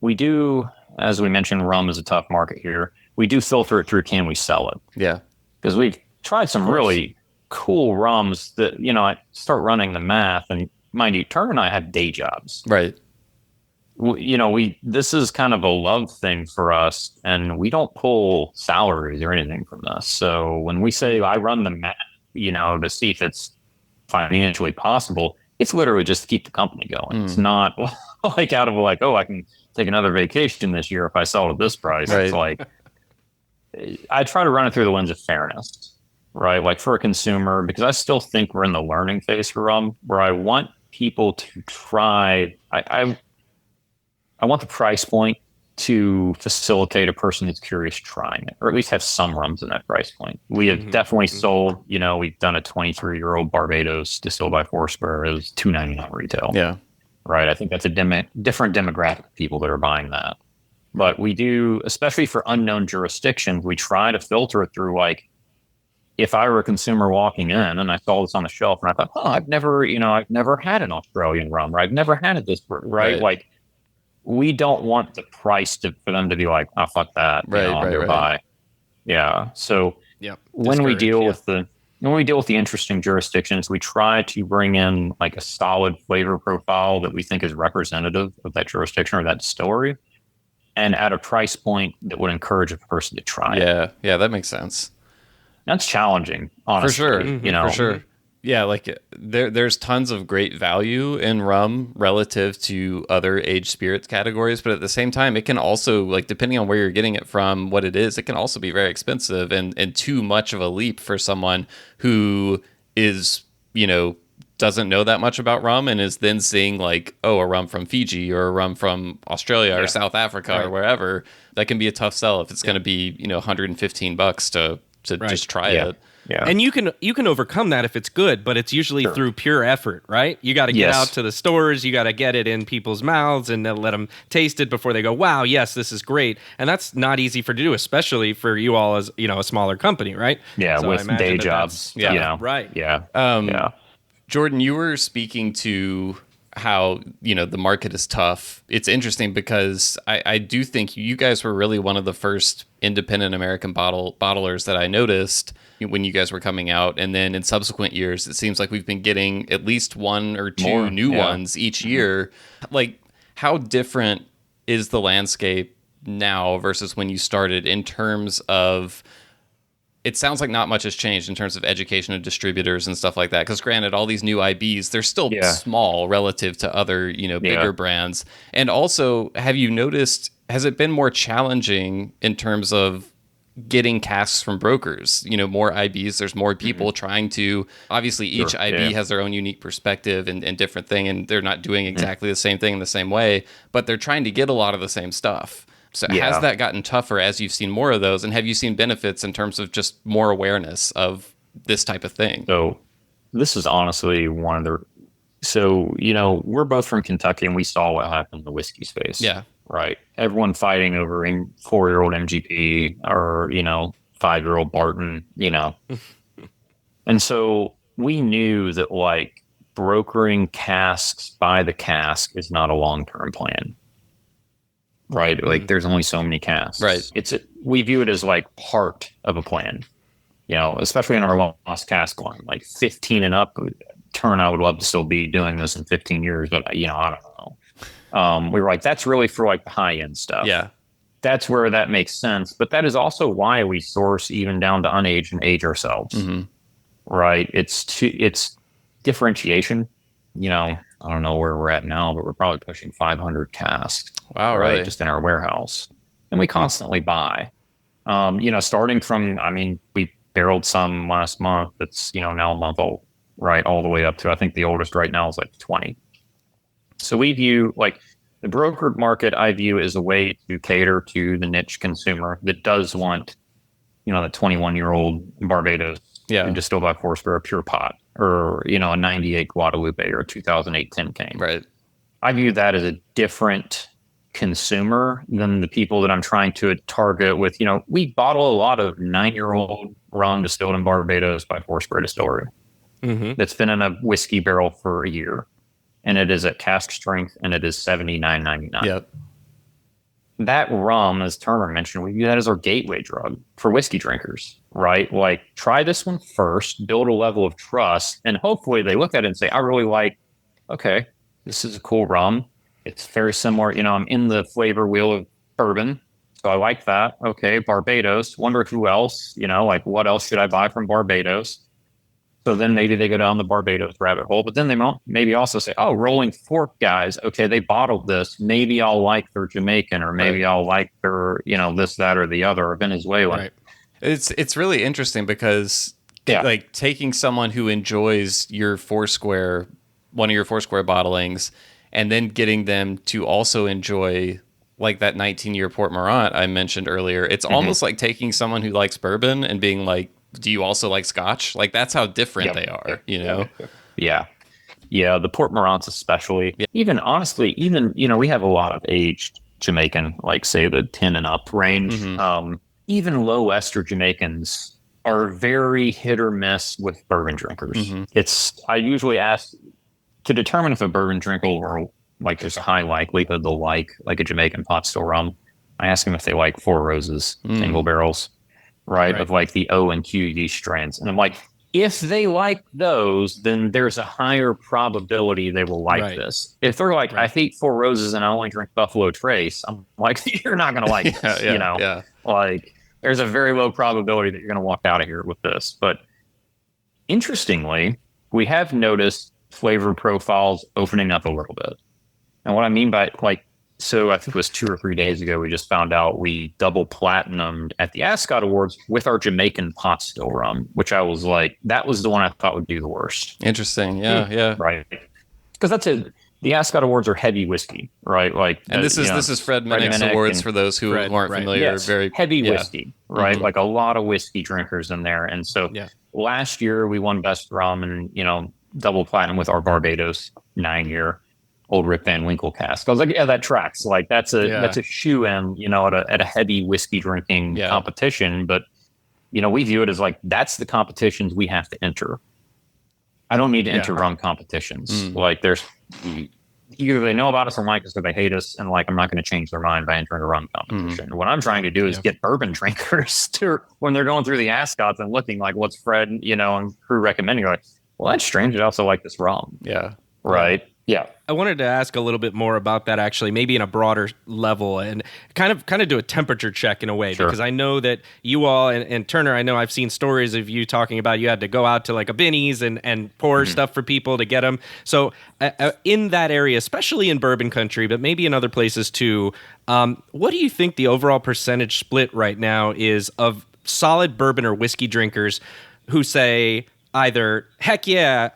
We do, as we mentioned, rum is a tough market here. We do filter it through can we sell it? Yeah. Because we've tried some really cool rums that, you know, I start running the math. And mind you, Turner and I have day jobs. Right. You know, this is kind of a love thing for us, and we don't pull salaries or anything from this. So when we say I run the math, you know, to see if it's financially possible, it's literally just to keep the company going. It's not like out of like, oh, I can take another vacation this year if I sell at this price. Right. It's like I try to run it through the lens of fairness, right? Like for a consumer, because I still think we're in the learning phase for rum, where I want people to try. I want the price point to facilitate a person who's curious trying it, or at least have some rums in that price point. We have definitely sold, you know, we've done a 23-year-old Barbados distilled by Foursquare. It was $2.99 retail. Yeah. Right. I think that's a different demographic of people that are buying that. But we do, especially for unknown jurisdictions, we try to filter it through like, if I were a consumer walking in and I saw this on the shelf and I thought, oh, I've never had an Australian rum, or I've never had it this, right? Like, we don't want the price for them to be like, oh, fuck that. I'll go buy. Yeah. So when we deal with the interesting jurisdictions, we try to bring in like a solid flavor profile that we think is representative of that jurisdiction or that distillery, and at a price point that would encourage a person to try it. Yeah, that makes sense. That's challenging, honestly. For sure. You know, For sure. Yeah, like there's tons of great value in rum relative to other aged spirits categories, but at the same time, it can also, like, depending on where you're getting it from, what it is, it can also be very expensive and too much of a leap for someone who is, doesn't know that much about rum and is then seeing, like, oh, a rum from Fiji or a rum from Australia or South Africa or wherever. That can be a tough sell if it's going to be, $115 to just try it. Yeah. And you can overcome that if it's good, but it's usually through pure effort, right? You got to get out to the stores, you got to get it in people's mouths and then let them taste it before they go, wow, yes, this is great. And that's not easy to do, especially for you all as, a smaller company, right? Yeah, so with day jobs. Yeah, right. Yeah. Jordan, you were speaking to how, the market is tough. It's interesting because I do think you guys were really one of the first independent American bottlers that I noticed when you guys were coming out. And then in subsequent years, it seems like we've been getting at least one or two new ones each year. Like, how different is the landscape now versus when you started in terms of, it sounds like not much has changed in terms of education of distributors and stuff like that. Because granted, all these new IBs, they're still small relative to other, bigger brands. And also, have you noticed, has it been more challenging in terms of getting casks from brokers? More IBs, there's more people trying to, obviously each IB has their own unique perspective and different thing, and they're not doing exactly the same thing in the same way, but they're trying to get a lot of the same stuff. So has that gotten tougher as you've seen more of those? And have you seen benefits in terms of just more awareness of this type of thing? So this is honestly one of the... So, we're both from Kentucky and we saw what happened in the whiskey space. Yeah. Right. Everyone fighting over 4-year-old MGP or, 5-year-old Barton, And so we knew that, like, brokering casks by the cask is not a long-term plan. Right. Like, there's only so many casks. Right. We view it as like part of a plan, especially in our lost cask line, like 15 and up. I would love to still be doing this in 15 years, but I don't know. We were like, that's really for like the high end stuff. Yeah. That's where that makes sense. But that is also why we source even down to unaged and age ourselves. Mm-hmm. Right. It's differentiation. I don't know where we're at now, but we're probably pushing 500 casks. Wow, right? really? Just in our warehouse. And we constantly buy. Starting from, we barreled some last month that's, now a month old, right? All the way up to, I think the oldest right now is like 20. So we view, like, the brokered market, I view as a way to cater to the niche consumer that does want, the 21-year-old Barbados distilled by Force Barrel pure pot, or, a 98 Guadalupe or a 2008 Tin Cane. Right. I view that as a different consumer than the people that I'm trying to target with, we bottle a lot of 9-year-old rum distilled in Barbados by Force Barrel Distillery. Mm-hmm. That's been in a whiskey barrel for a year, and it is at cask strength, and it is $79.99. Yep. That rum, as Turner mentioned, we view that as our gateway drug for whiskey drinkers, right? Like, try this one first, build a level of trust, and hopefully they look at it and say, I really like, okay, this is a cool rum. It's very similar. I'm in the flavor wheel of bourbon, so I like that. Okay, Barbados. Wonder who else, like, what else should I buy from Barbados? So then maybe they go down the Barbados rabbit hole, but then they maybe also say, oh, Rolling Fork guys, okay, they bottled this. Maybe I'll like their Jamaican, or maybe I'll like their, this, that, or the other, or Venezuelan. Right. It's really interesting because like taking someone who enjoys your one of your Foursquare bottlings, and then getting them to also enjoy like that 19-year Port Morant I mentioned earlier. It's almost like taking someone who likes bourbon and being like, do you also like Scotch? Like, that's how different they are, Yeah. Yeah. The Port Morants especially. Yeah. Even honestly, we have a lot of aged Jamaican, like say the 10 and up range. Mm-hmm. Even low ester Jamaicans are very hit or miss with bourbon drinkers. Mm-hmm. I usually ask to determine if a bourbon drinker, or like there's a high likelihood they'll like a Jamaican pot still rum. I ask them if they like Four Roses single barrels. Right, of like the O and QD strands. And I'm like, if they like those, then there's a higher probability they will like this. If they're like, I hate Four Roses and I only drink Buffalo Trace, I'm like, you're not going to like this, Like, there's a very low probability that you're going to walk out of here with this. But interestingly, we have noticed flavor profiles opening up a little bit. And what I mean by like, so I think it was 2 or 3 days ago, we just found out we double platinumed at the Ascot Awards with our Jamaican pot still rum, which I was like, that was the one I thought would do the worst. Interesting. Yeah. Right. Because the Ascot Awards are heavy whiskey, right? Like, And this is Fred Minnick's Minnick Awards for those who aren't familiar. Yes, Very heavy whiskey, right? Like a lot of whiskey drinkers in there. And so last year we won Best Rum and, double platinum with our Barbados 9-year old Rip Van Winkle cask. I was like, yeah, that tracks. Like that's a shoe in, at a heavy whiskey drinking competition. But, we view it as like, that's the competitions we have to enter. I don't need to enter rum competitions. Like there's either they know about us and like us or they hate us. And like, I'm not going to change their mind by entering a rum competition. What I'm trying to do is get bourbon drinkers to, when they're going through the Ascots and looking like what's Fred, and crew recommending, like, well, that's strange. I also like this rum. Yeah. Right. Yeah. I wanted to ask a little bit more about that, actually, maybe in a broader level, and kind of do a temperature check in a way, because I know that you all and Turner, I know I've seen stories of you talking about you had to go out to like a Binny's and pour stuff for people to get them. So in that area, especially in bourbon country, but maybe in other places too, what do you think the overall percentage split right now is of solid bourbon or whiskey drinkers who say, either, heck yeah,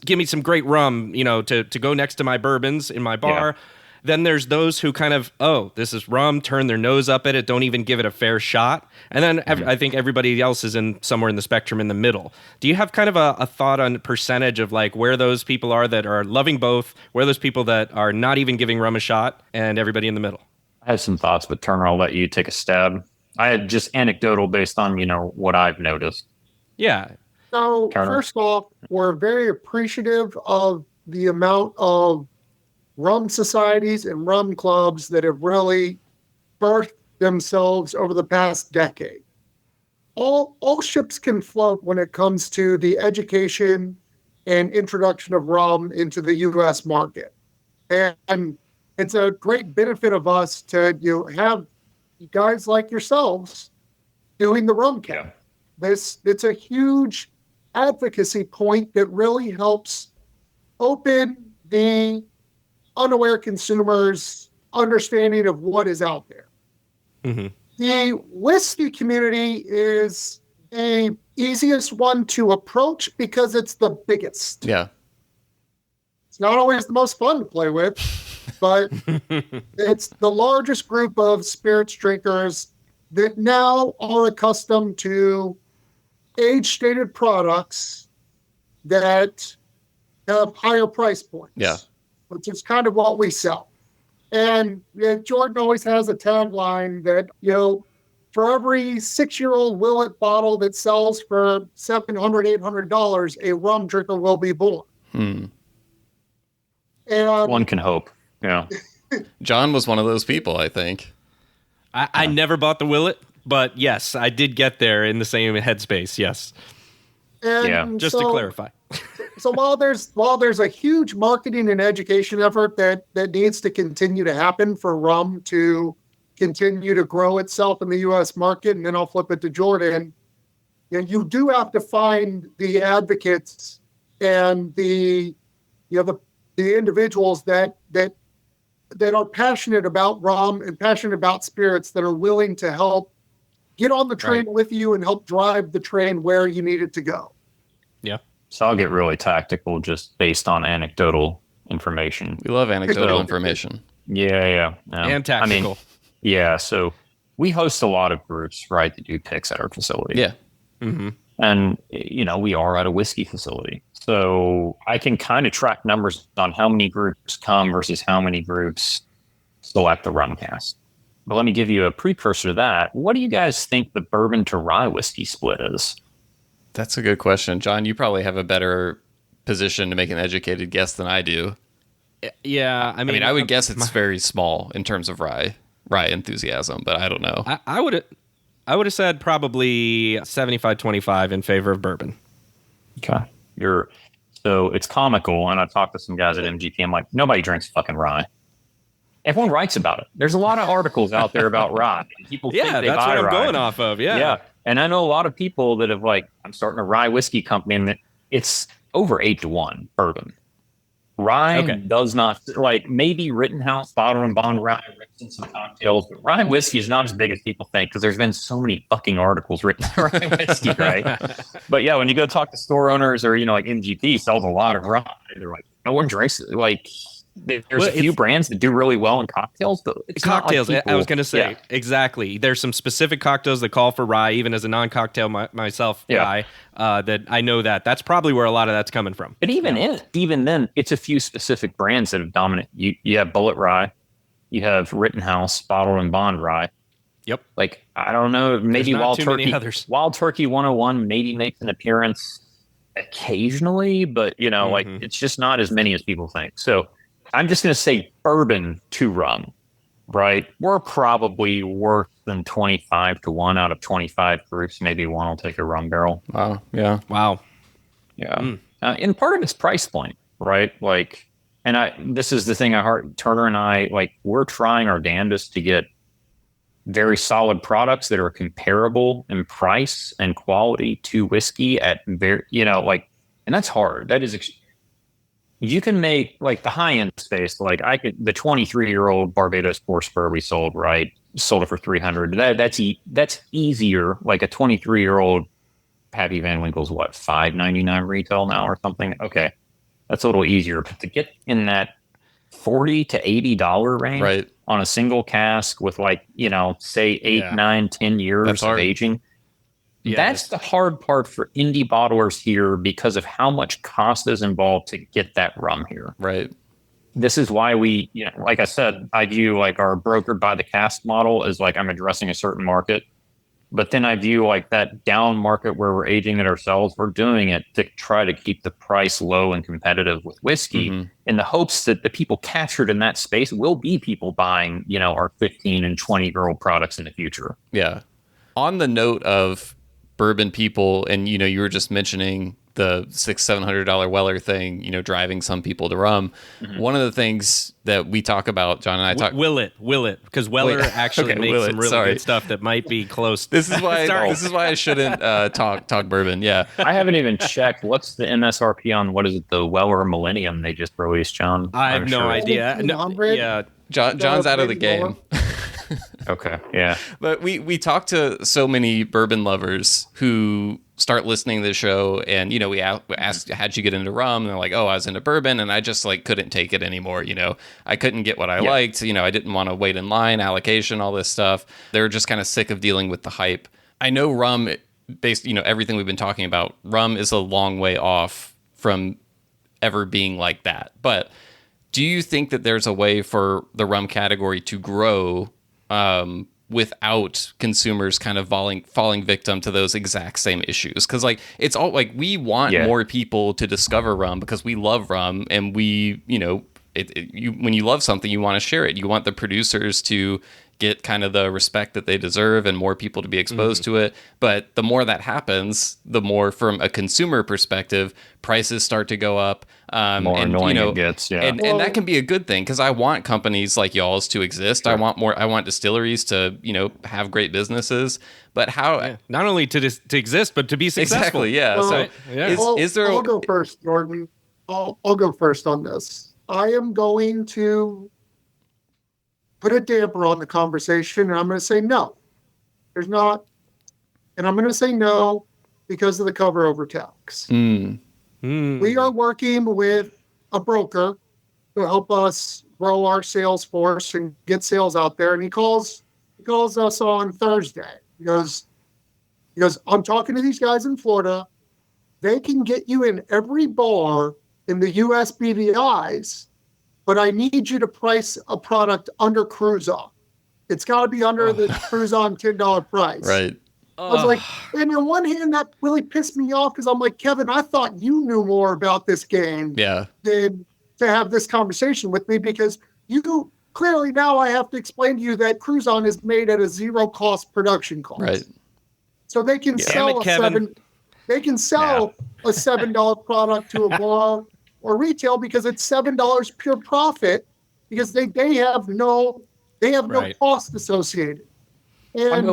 give me some great rum, to go next to my bourbons in my bar. Yeah. Then there's those who kind of, this is rum, turn their nose up at it, don't even give it a fair shot. And then I think everybody else is somewhere in the spectrum in the middle. Do you have kind of a thought on percentage of like where those people are that are loving both, where those people that are not even giving rum a shot, and everybody in the middle? I have some thoughts, but Turner, I'll let you take a stab. I had just anecdotal based on, what I've noticed. Yeah. So, first off, we're very appreciative of the amount of rum societies and rum clubs that have really birthed themselves over the past decade. All ships can float when it comes to the education and introduction of rum into the U.S. market. And it's a great benefit of us to have guys like yourselves doing the rum camp. It's a huge advocacy point that really helps open the unaware consumers' understanding of what is out there. Mm-hmm. The whiskey community is the easiest one to approach because it's the biggest. Yeah. It's not always the most fun to play with, but it's the largest group of spirits drinkers that now are accustomed to age-stated products that have higher price points, which is kind of what we sell. And Jordan always has a tagline that, for every 6-year-old Willet bottle that sells for $700, $800, a rum drinker will be born. And one can hope. Yeah. John was one of those people, I think. I never bought the Willet. But yes, I did get there in the same headspace. Yes. And just to clarify. So while there's a huge marketing and education effort that needs to continue to happen for rum to continue to grow itself in the U.S. market, and then I'll flip it to Jordan, you do have to find the advocates and the individuals that are passionate about rum and passionate about spirits that are willing to help get on the train with you and help drive the train where you need it to go. Yeah. So I'll get really tactical just based on anecdotal information. We love anecdotal information. Yeah. And tactical. So we host a lot of groups, right, that do picks at our facility. Yeah. Mm-hmm. And, we are at a whiskey facility. So I can kind of track numbers on how many groups come versus how many groups select the rum cast. But let me give you a precursor to that. What do you guys think the bourbon to rye whiskey split is? That's a good question. John, you probably have a better position to make an educated guess than I do. Yeah, I mean I would guess it's very small in terms of rye enthusiasm, but I don't know. I would have said probably 75-25 in favor of bourbon. Okay. So it's comical, and I talked to some guys at MGP. I'm like, nobody drinks fucking rye. Everyone writes about it. There's a lot of articles out there about rye. People think they that's buy what I'm rye. going off of. Yeah. And I know a lot of people that have I'm starting a rye whiskey company, and it's over 8-1 bourbon. Rye does not, like, maybe Rittenhouse, Bottle and Bond rye, mixed in some cocktails, but rye whiskey is not as big as people think because there's been so many fucking articles written on rye whiskey, right? But yeah, when you go talk to store owners or, like MGP sells a lot of rye, they're like, no one drinks it. Like, there's a few brands that do really well in cocktails, but it's cocktails. Not like people, I was going to say, exactly. There's some specific cocktails that call for rye, even as a non-cocktail myself, rye, that I know that's probably where a lot of that's coming from. But even then, it's a few specific brands that have dominant. You have Bullet Rye, you have Rittenhouse, Bottled and Bond Rye. Yep. Like, I don't know, maybe Wild Turkey 101 maybe makes an appearance occasionally, but like it's just not as many as people think. So I'm just going to say bourbon to rum, right? We're probably worse than 25-1 out of 25 groups. Maybe one will take a rum barrel. Wow. Yeah. Wow. Yeah. And part of it's price point, right? Like, this is the thing Turner and I, like, we're trying our damnedest to get very solid products that are comparable in price and quality to whiskey at very, and that's hard. That is, you can make, like, the high end space. Like, the 23-year-old Barbados Pour Spur we sold, right? Sold it for $300. That's easier. Like a 23-year-old Pappy Van Winkle's what, $5.99 retail now or something? Okay, that's a little easier. But to get in that $40 to $80 range, right, on a single cask with, like, say 8, 9, 10 years of aging. Yeah, that's the hard part for indie bottlers here because of how much cost is involved to get that rum here. Right. This is why we, like I said, I view, like, our brokered by the cask model as, like, I'm addressing a certain market. But then I view, like, that down market where we're aging it ourselves, we're doing it to try to keep the price low and competitive with whiskey in the hopes that the people captured in that space will be people buying, our 15 and 20-year-old products in the future. Yeah. On the note of bourbon people, and, you were just mentioning the $600-$700 Weller thing, driving some people to rum. One of the things that we talk about, John and I talk. Will it? Because Weller actually makes some really good stuff that might be close. This is why. This is why I shouldn't talk bourbon. Yeah, I haven't even checked. What's the MSRP on what is it? The Weller Millennium they just released, John. I have no idea. Yeah, John's out of the game. Okay, yeah. But we talk to so many bourbon lovers who start listening to the show, and we ask, how'd you get into rum? And they're like, oh, I was into bourbon, and I just, like, couldn't take it anymore. I couldn't get what I liked. I didn't want to wait in line, allocation, all this stuff. They were just kind of sick of dealing with the hype. I know rum, based, everything we've been talking about, rum is a long way off from ever being like that. But do you think that there's a way for the rum category to grow without consumers kind of falling victim to those exact same issues? Because, like, it's all, like, we want more people to discover rum because we love rum, and we, when you love something, you want to share it. You want the producers to get kind of the respect that they deserve and more people to be exposed to it. But the more that happens, the more, from a consumer perspective, prices start to go up. More annoying it gets, and that can be a good thing, because I want companies like y'all's to exist. Sure. I want distilleries to, have great businesses. But how not only to exist, but to be successful. Exactly, yeah. So is there? I'll go first, Jordan. I'll go first on this. I am going to put a damper on the conversation, and I'm going to say no. There's not, and I'm going to say no because of the cover over tax. We are working with a broker to help us grow our sales force and get sales out there. And he calls us on Thursday. He goes, I'm talking to these guys in Florida. They can get you in every bar in the US BVIs, but I need you to price a product under Cruzon. It's got to be under the Cruzon $10 price. Right. I was like, and on one hand, that really pissed me off because I'm like, Kevin, I thought you knew more about this game than to have this conversation with me, because you clearly now I have to explain to you that Cruzon is made at a zero cost production cost. Right. So they can sell a $7 product to a bar or retail because it's $7 pure profit, because they have no cost associated. And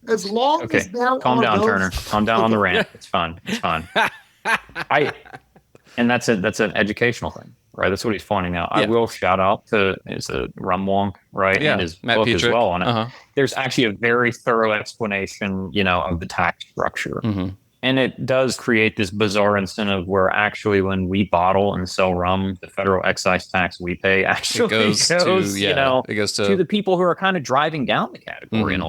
as long as there calm are down, those... Turner. Calm down on the rant. It's fun. And that's an educational thing, right? That's what he's pointing out. I Yeah. will shout out to his rum wonk, right? Yeah, And his Matt book as Petrick. well on it. Uh-huh. There's actually a very thorough explanation, of the tax structure. Mm-hmm. And it does create this bizarre incentive where actually when we bottle and sell rum, the federal excise tax we pay actually goes to the people who are kind of driving down the category in a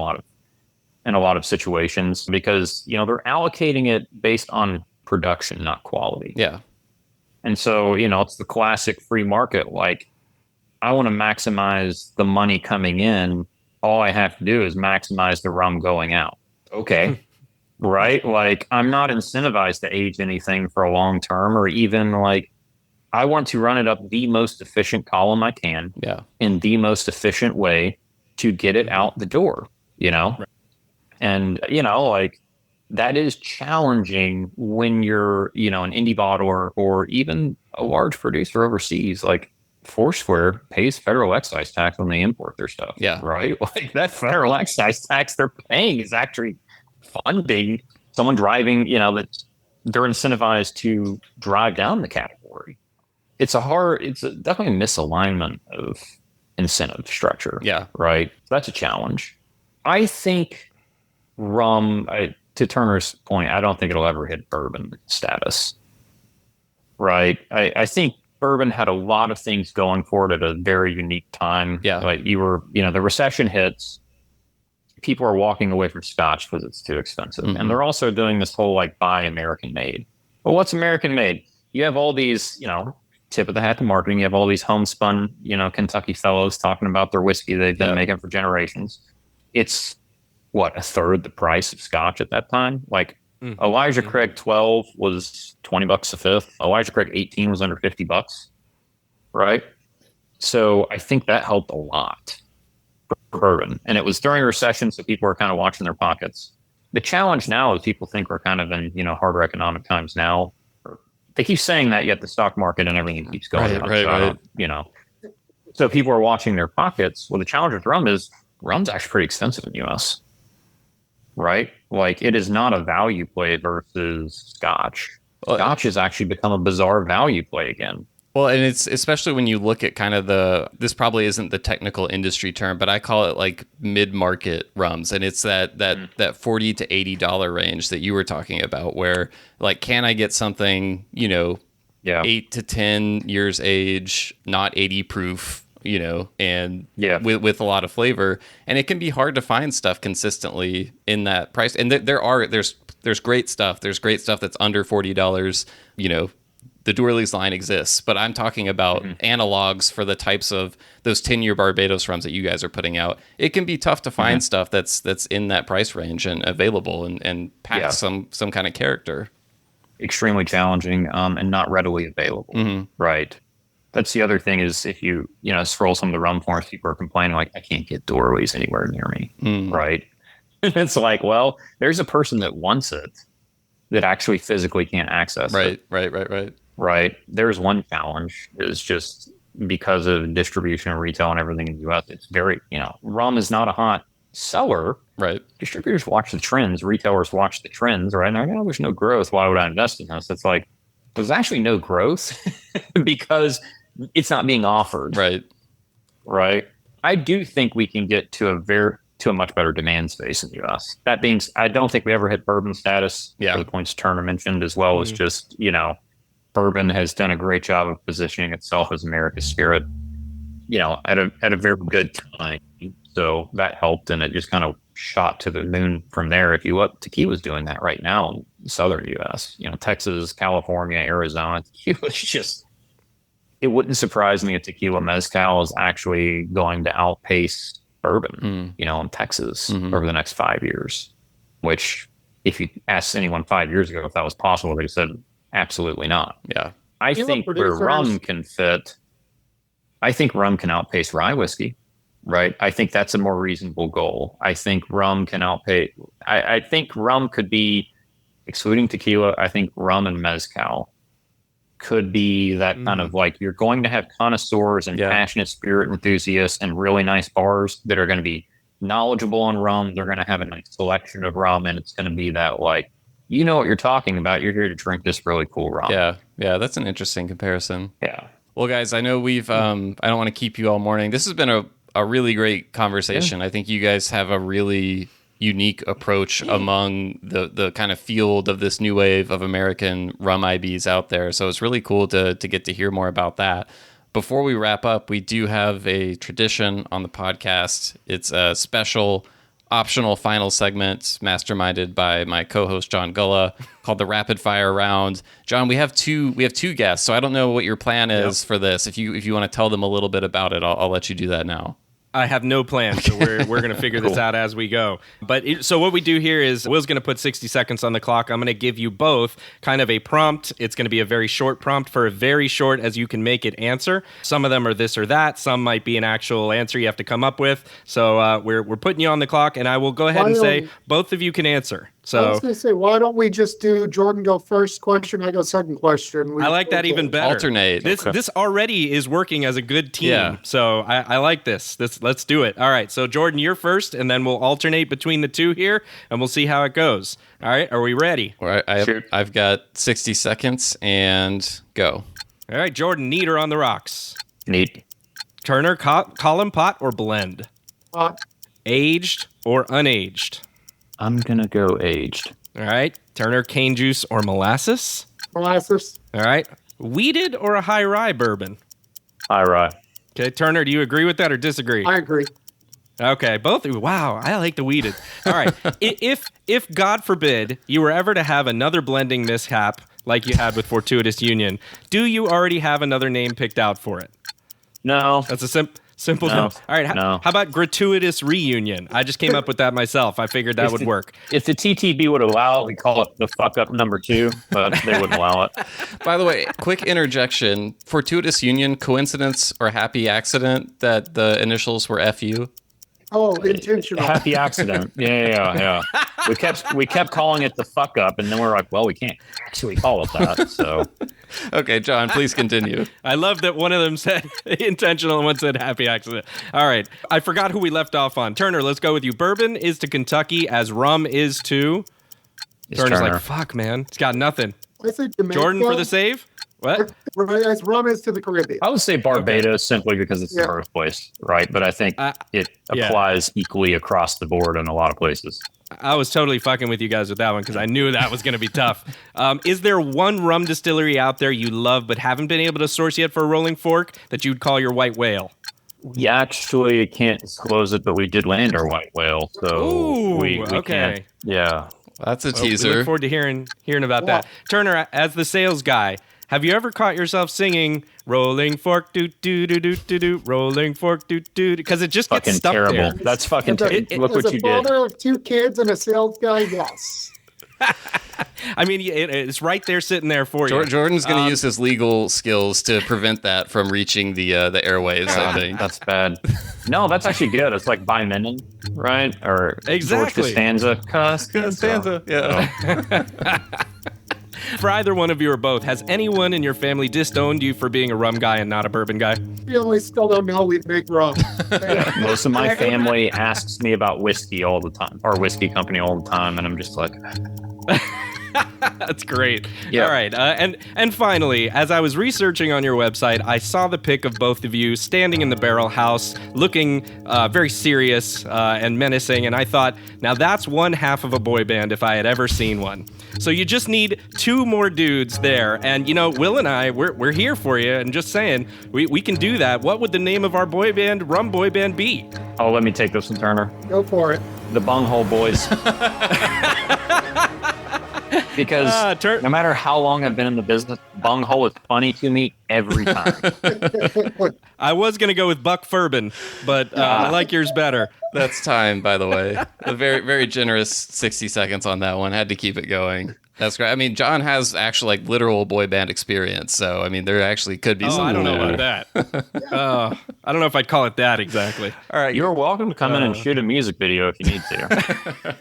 lot of situations, because they're allocating it based on production, not quality. Yeah. And so, it's the classic free market. Like, I want to maximize the money coming in. All I have to do is maximize the rum going out. Okay. Right? Like, I'm not incentivized to age anything for a long term, or even like, I want to run it up the most efficient column I can in the most efficient way to get it out the door, Right. And, like, that is challenging when you're, an indie bottler or even a large producer overseas. Like, Foursquare pays federal excise tax when they import their stuff. Yeah. Right? Like, that federal excise tax they're paying is actually funding someone driving, that they're incentivized to drive down the category. It's definitely a misalignment of incentive structure. Yeah. Right. So that's a challenge. I think rum, to Turner's point, I don't think it'll ever hit bourbon status. Right. I think bourbon had a lot of things going for it at a very unique time. Yeah. Like, the recession hits. People are walking away from scotch because it's too expensive. Mm-hmm. And they're also doing this whole like buy American made. Well, what's American made? You have all these, tip of the hat to marketing. You have all these homespun, Kentucky fellows talking about their whiskey they've been making for generations. It's a third the price of scotch at that time. Like, Elijah Craig 12 was $20 a fifth. Elijah Craig 18 was under $50. Right. So I think that helped a lot. Bourbon, and it was during a recession, so people were kind of watching their pockets. The challenge now is people think we're kind of in harder economic times now. They keep saying that, yet the stock market and everything keeps going up. Right. So people are watching their pockets. Well, the challenge with rum is rum's actually pretty expensive in the U.S. Right? Like, it is not a value play versus scotch. Scotch has actually become a bizarre value play again. Well, and it's especially when you look at kind of this probably isn't the technical industry term, but I call it like mid-market rums. And it's that $40 to $80 range that you were talking about, where like, can I get something, 8 to 10 years age, not 80 proof, and with a lot of flavor. And it can be hard to find stuff consistently in that price. And there's great stuff. There's great stuff that's under $40, The Doorley's line exists, but I'm talking about analogs for the types of those 10-year Barbados rums that you guys are putting out. It can be tough to find stuff that's in that price range and available and pack some kind of character. Extremely challenging, and not readily available. Right. That's the other thing is, if you scroll some of the rum forums, people are complaining like, I can't get Doorley's anywhere near me. Right. It's like, well, there's a person that wants it that actually physically can't access it. Right. There's one challenge is just because of distribution and retail and everything in the U.S. It's very, rum is not a hot seller. Right. Distributors watch the trends. Retailers watch the trends. Right. And I know there's no growth. Why would I invest in this? It's like, there's actually no growth because it's not being offered. Right. I do think we can get to a much better demand space in the U.S. That being, I don't think we ever hit bourbon status. For the points Turner mentioned, as well as just, bourbon has done a great job of positioning itself as America's spirit, at a very good time. So that helped, and it just kind of shot to the moon from there. If you look, tequila's doing that right now in southern U.S. Texas, California, Arizona. Tequila's just, it wouldn't surprise me if tequila mezcal is actually going to outpace bourbon, in Texas over the next 5 years. Which, if you asked anyone 5 years ago if that was possible, they said, absolutely not. Yeah. I think where rum can fit, I think rum can outpace rye whiskey, right? I think that's a more reasonable goal. I think rum can outpace, I think rum could be, excluding tequila, I think rum and mezcal could be that kind of like, you're going to have connoisseurs and passionate spirit enthusiasts and really nice bars that are going to be knowledgeable on rum. They're going to have a nice selection of rum, and it's going to be that like, what you're talking about. You're here to drink this really cool rum. Yeah. Yeah, that's an interesting comparison. Yeah. Well, guys, I know we've, I don't want to keep you all morning. This has been a really great conversation. I think you guys have a really unique approach among the kind of field of this new wave of American rum IBs out there. So it's really cool to get to hear more about that. Before we wrap up, we do have a tradition on the podcast. It's a special optional final segment masterminded by my co-host John Gulla called the Rapid Fire Round. John, we have two guests, so I don't know what your plan is for this. If you want to tell them a little bit about it, I'll let you do that now. I have no plan, so we're going to figure this out as we go. But so what we do here is Will's going to put 60 seconds on the clock. I'm going to give you both kind of a prompt. It's going to be a very short prompt for a very short as you can make it answer. Some of them are this or that. Some might be an actual answer you have to come up with. So we're putting you on the clock, and I will go ahead and say both of you can answer. So I was going to say, why don't we just do Jordan go first question, I go second question? I like that even better. Alternate. This already is working as a good team. Yeah. So I like this. Let's do it. All right. So Jordan, you're first, and then we'll alternate between the two here, and we'll see how it goes. All right. Are we ready? All right. I've got 60 seconds and go. All right, Jordan, neat or on the rocks? Neat. Turner, column pot or blend? Pot. Aged or unaged? I'm going to go aged. All right. Turner, cane juice or molasses? Molasses. All right. Weeded or a high rye bourbon? High rye. Okay, Turner, do you agree with that or disagree? I agree. Okay, both of you. Wow, I like the weeded. All right. If God forbid you were ever to have another blending mishap like you had with Fortuitous Union, do you already have another name picked out for it? No. That's a simple No. no. All right. No. How about gratuitous reunion? I just came up with that myself. I figured that would work. If the TTB would allow it, we call it the fuck up number 2, but they wouldn't allow it. By the way, quick interjection. Fortuitous Union, coincidence or happy accident that the initials were FU? Oh, intentional. Happy accident. Yeah. We kept calling it the fuck up, and then we're like, well, we can't actually call it that. So Okay, John, please continue. I love that one of them said intentional and one said happy accident. All right. I forgot who we left off on. Turner, let's go with you. Bourbon is to Kentucky as rum is to... Turner's Turner. like, fuck, man. It's got nothing. I said Jamaica. Jordan for the save? What? As rum is to the Caribbean. I would say Barbados simply because it's the birthplace, right? But I think it applies equally across the board in a lot of places. I was totally fucking with you guys with that one because I knew that was going to be tough. Is there one rum distillery out there you love but haven't been able to source yet for a Rolling Fork that you'd call your white whale? We actually can't disclose it, but we did land our white whale. So Ooh, we okay. can't. Yeah. That's a Well, we teaser. look forward to hearing about that. Turner, as the sales guy, have you ever caught yourself singing "Rolling Fork do do do do do do Rolling Fork do do"? Because it just gets Fucking stuck terrible. there. That's fucking terrible. Look As what a you did. father of 2 kids and a sales guy, yes. I mean, it's right there, sitting there for you. Jordan's going to use his legal skills to prevent that from reaching the airwaves, I think. That's bad. No, that's actually good. It's like by Menon, right? Or Exactly. George Costanza. Yeah. For either one of you or both, has anyone in your family disowned you for being a rum guy and not a bourbon guy? We still don't know we make rum. Most of my family asks me about whiskey all the time, or whiskey company all the time, and I'm just like, That's great. Yeah. All right. And finally, as I was researching on your website, I saw the pic of both of you standing in the barrel house, looking very serious and menacing. And I thought, now that's one half of a boy band if I had ever seen one. So you just need 2 more dudes there. And, you know, Will and I, we're here for you. And just saying, we can do that. What would the name of our boy band, rum boy band, be? oh, let me take this one, Turner. Go for it. The Bunghole Boys. Because no matter how long I've been in the business, bunghole is funny to me every time. I was going to go with Buck Furbin, but I like yours better. That's time, by the way. A very, very generous 60 seconds on that one. Had to keep it going. That's great. I mean, John has actually like literal boy band experience, so I mean, there actually could be something I don't know there. about that. I don't know if I'd call it that exactly. All right, you're welcome to come in and shoot a music video if you need to.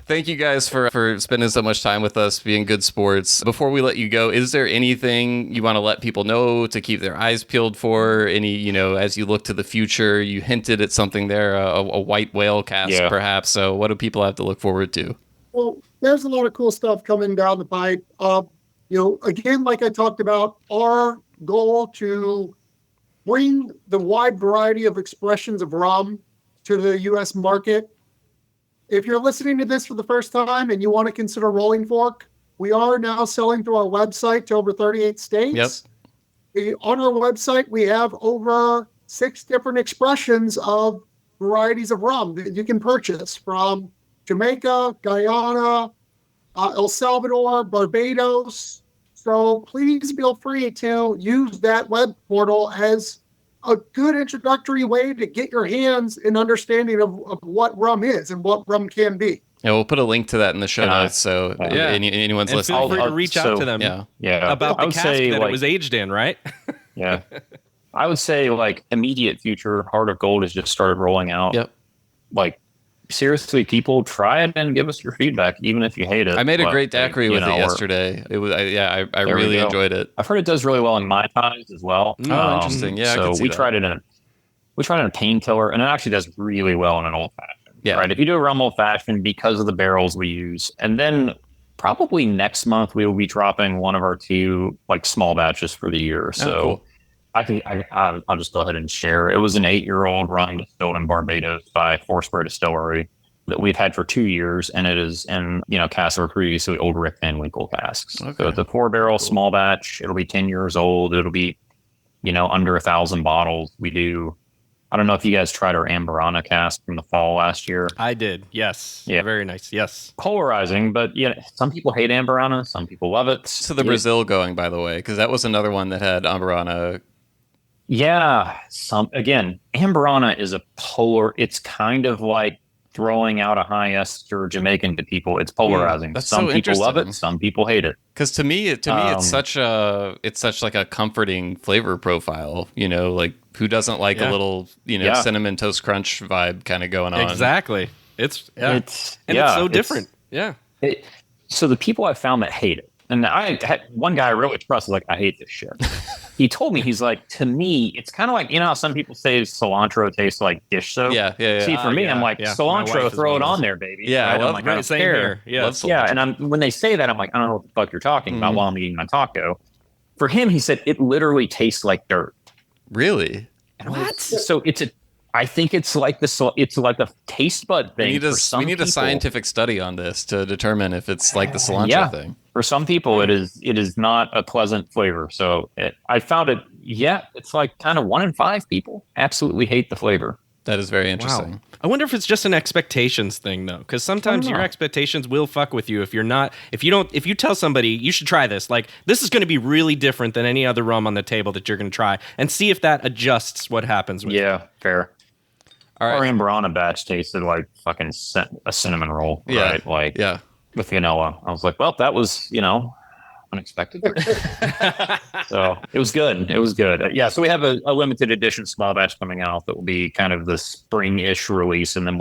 Thank you guys for spending so much time with us, being good sports. Before we let you go, is there anything you want to let people know to keep their eyes peeled for? Any, you know, as you look to the future, you hinted at something there, a white whale cask perhaps. So what do people have to look forward to? Well, there's a lot of cool stuff coming down the pipe. Again, like I talked about, our goal to bring the wide variety of expressions of rum to the U.S. market. If you're listening to this for the first time and you want to consider Rolling Fork, we are now selling through our website to over 38 states. On our website, we have over 6 different expressions of varieties of rum that you can purchase from Jamaica, Guyana, El Salvador, Barbados. So please feel free to use that web portal as a good introductory way to get your hands an understanding of what rum is and what rum can be. Yeah, we'll put a link to that in the show notes. So anyone's and listening, feel free to reach out to them. About the cask that it was aged in, right? Yeah. I would say like immediate future, Heart of Gold has just started rolling out. Yep. Like seriously, people try it and give us your feedback, even if you hate it. I made a great daiquiri with it yesterday. It was, I really enjoyed it. I've heard it does really well in Mai Tais as well. Oh, interesting. Yeah. So we tried it in a painkiller, and it actually does really well in an old fashioned. Yeah. Right. If you do a rum old fashioned, because of the barrels we use, and then probably next month we will be dropping one of our 2 like small batches for the year. So. Cool. I think I'll just go ahead and share. It was an 8-year-old rum distilled in Barbados by Foursquare Distillery that we've had for 2 years, and it is in casks that were previously old Rick Van Winkle casks. Okay. So it's a 4-barrel small batch. It'll be 10 years old. It'll be under 1,000 bottles. We do. I don't know if you guys tried our Amberana cask from the fall last year. I did. Yes. Yeah. Very nice. Yes. Polarizing, but some people hate Amberana. Some people love it. So the Brazil going, by the way, because that was another one that had Amberana. Yeah. Amberana is a polar. It's kind of like throwing out a high ester Jamaican to people. It's polarizing. That's some so people love it. Some people hate it. Because to me, it's such like a comforting flavor profile. Like who doesn't like a little cinnamon toast crunch vibe kind of going on? Exactly. It's so different. So the people I found that hate it, and I had one guy I really trust, like, I hate this shit. He told me, he's like, to me, it's kind of like, how some people say cilantro tastes like dish soap? Yeah. See, for me, I'm like, cilantro, throw it on there, baby. Yeah, right? I'm like, I don't care. Yeah, and when they say that, I'm like, I don't know what the fuck you're talking about while I'm eating my taco. For him, he said, it literally tastes like dirt. Really? What? So I think it's like a taste bud thing. We need a scientific study on this to determine if it's like the cilantro thing. For some people, it is not a pleasant flavor. So I found it. Yeah, it's like kind of 1 in 5 people absolutely hate the flavor. That is very interesting. Wow. I wonder if it's just an expectations thing though, because sometimes your expectations will fuck with you if you tell somebody you should try this, like this is going to be really different than any other rum on the table that you're going to try, and see if that adjusts what happens with it. Fair. All right. Our Amberana batch tasted like fucking a cinnamon roll, right? Like, with vanilla. I was like, well, that was, unexpected. So it was good. So we have a limited edition small batch coming out that will be kind of the spring-ish release, and then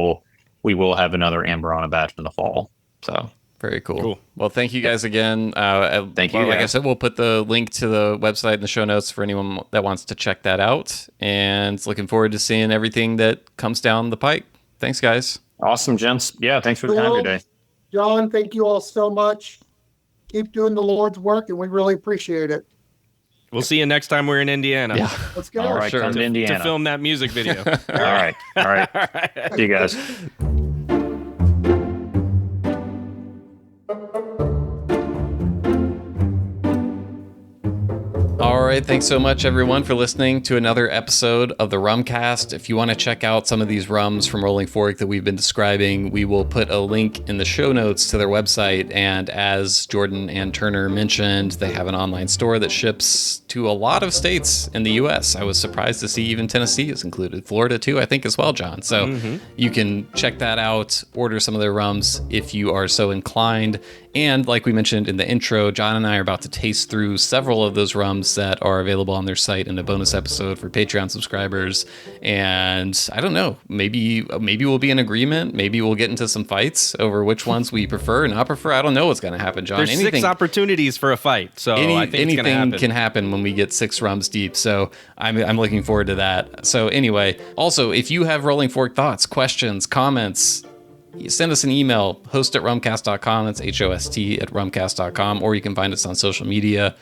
we will have another Amberana batch in the fall. So very cool. Well, thank you guys again. Thank you. Like I said, we'll put the link to the website in the show notes for anyone that wants to check that out. And looking forward to seeing everything that comes down the pike. Thanks, guys. Awesome, gents. Yeah, thanks for the time today. John, thank you all so much. Keep doing the Lord's work, and we really appreciate it. We'll see you next time we're in Indiana. Yeah. Let's go. All right, come to Indiana. To film that music video. All right. See you guys. All right, thanks so much, everyone, for listening to another episode of the Rumcast. If you want to check out some of these rums from Rolling Fork that we've been describing, we will put a link in the show notes to their website. And as Jordan and Turner mentioned, they have an online store that ships to a lot of states in the U.S. I was surprised to see even Tennessee is included. Florida, too, I think, as well, John. So you can check that out, order some of their rums if you are so inclined. And like we mentioned in the intro, John and I are about to taste through several of those rums that are available on their site in a bonus episode for Patreon subscribers. And I don't know, maybe we'll be in agreement. Maybe we'll get into some fights over which ones we prefer and not prefer. I don't know what's going to happen, John. There's 6 opportunities for a fight, so I think anything can happen when we get 6 rums deep. So I'm looking forward to that. So anyway, also, if you have Rolling Fork thoughts, questions, comments, send us an email, host@rumcast.com. That's host@rumcast.com. Or you can find us on social media.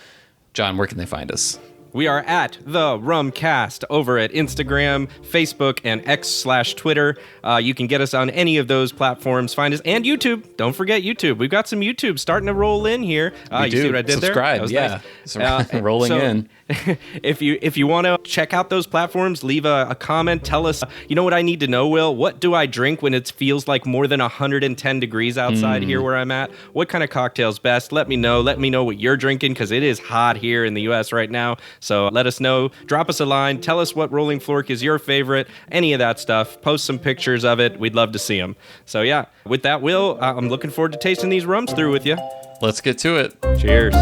John, where can they find us? We are at the Rumcast over at Instagram, Facebook, and X/Twitter. You can get us on any of those platforms. Find us and YouTube. Don't forget YouTube. We've got some YouTube starting to roll in here. We do. You see what I did Subscribe. there? Yeah, rolling in. If you want to check out those platforms, leave a comment. Tell us, you know what I need to know, Will? What do I drink when it feels like more than 110 degrees outside here where I'm at? What kind of cocktail's best? Let me know. Let me know what you're drinking, because it is hot here in the U.S. right now. So let us know. Drop us a line. Tell us what Rolling Fork is your favorite. Any of that stuff. Post some pictures of it. We'd love to see them. So yeah, with that, Will, I'm looking forward to tasting these rums through with you. Let's get to it. Cheers.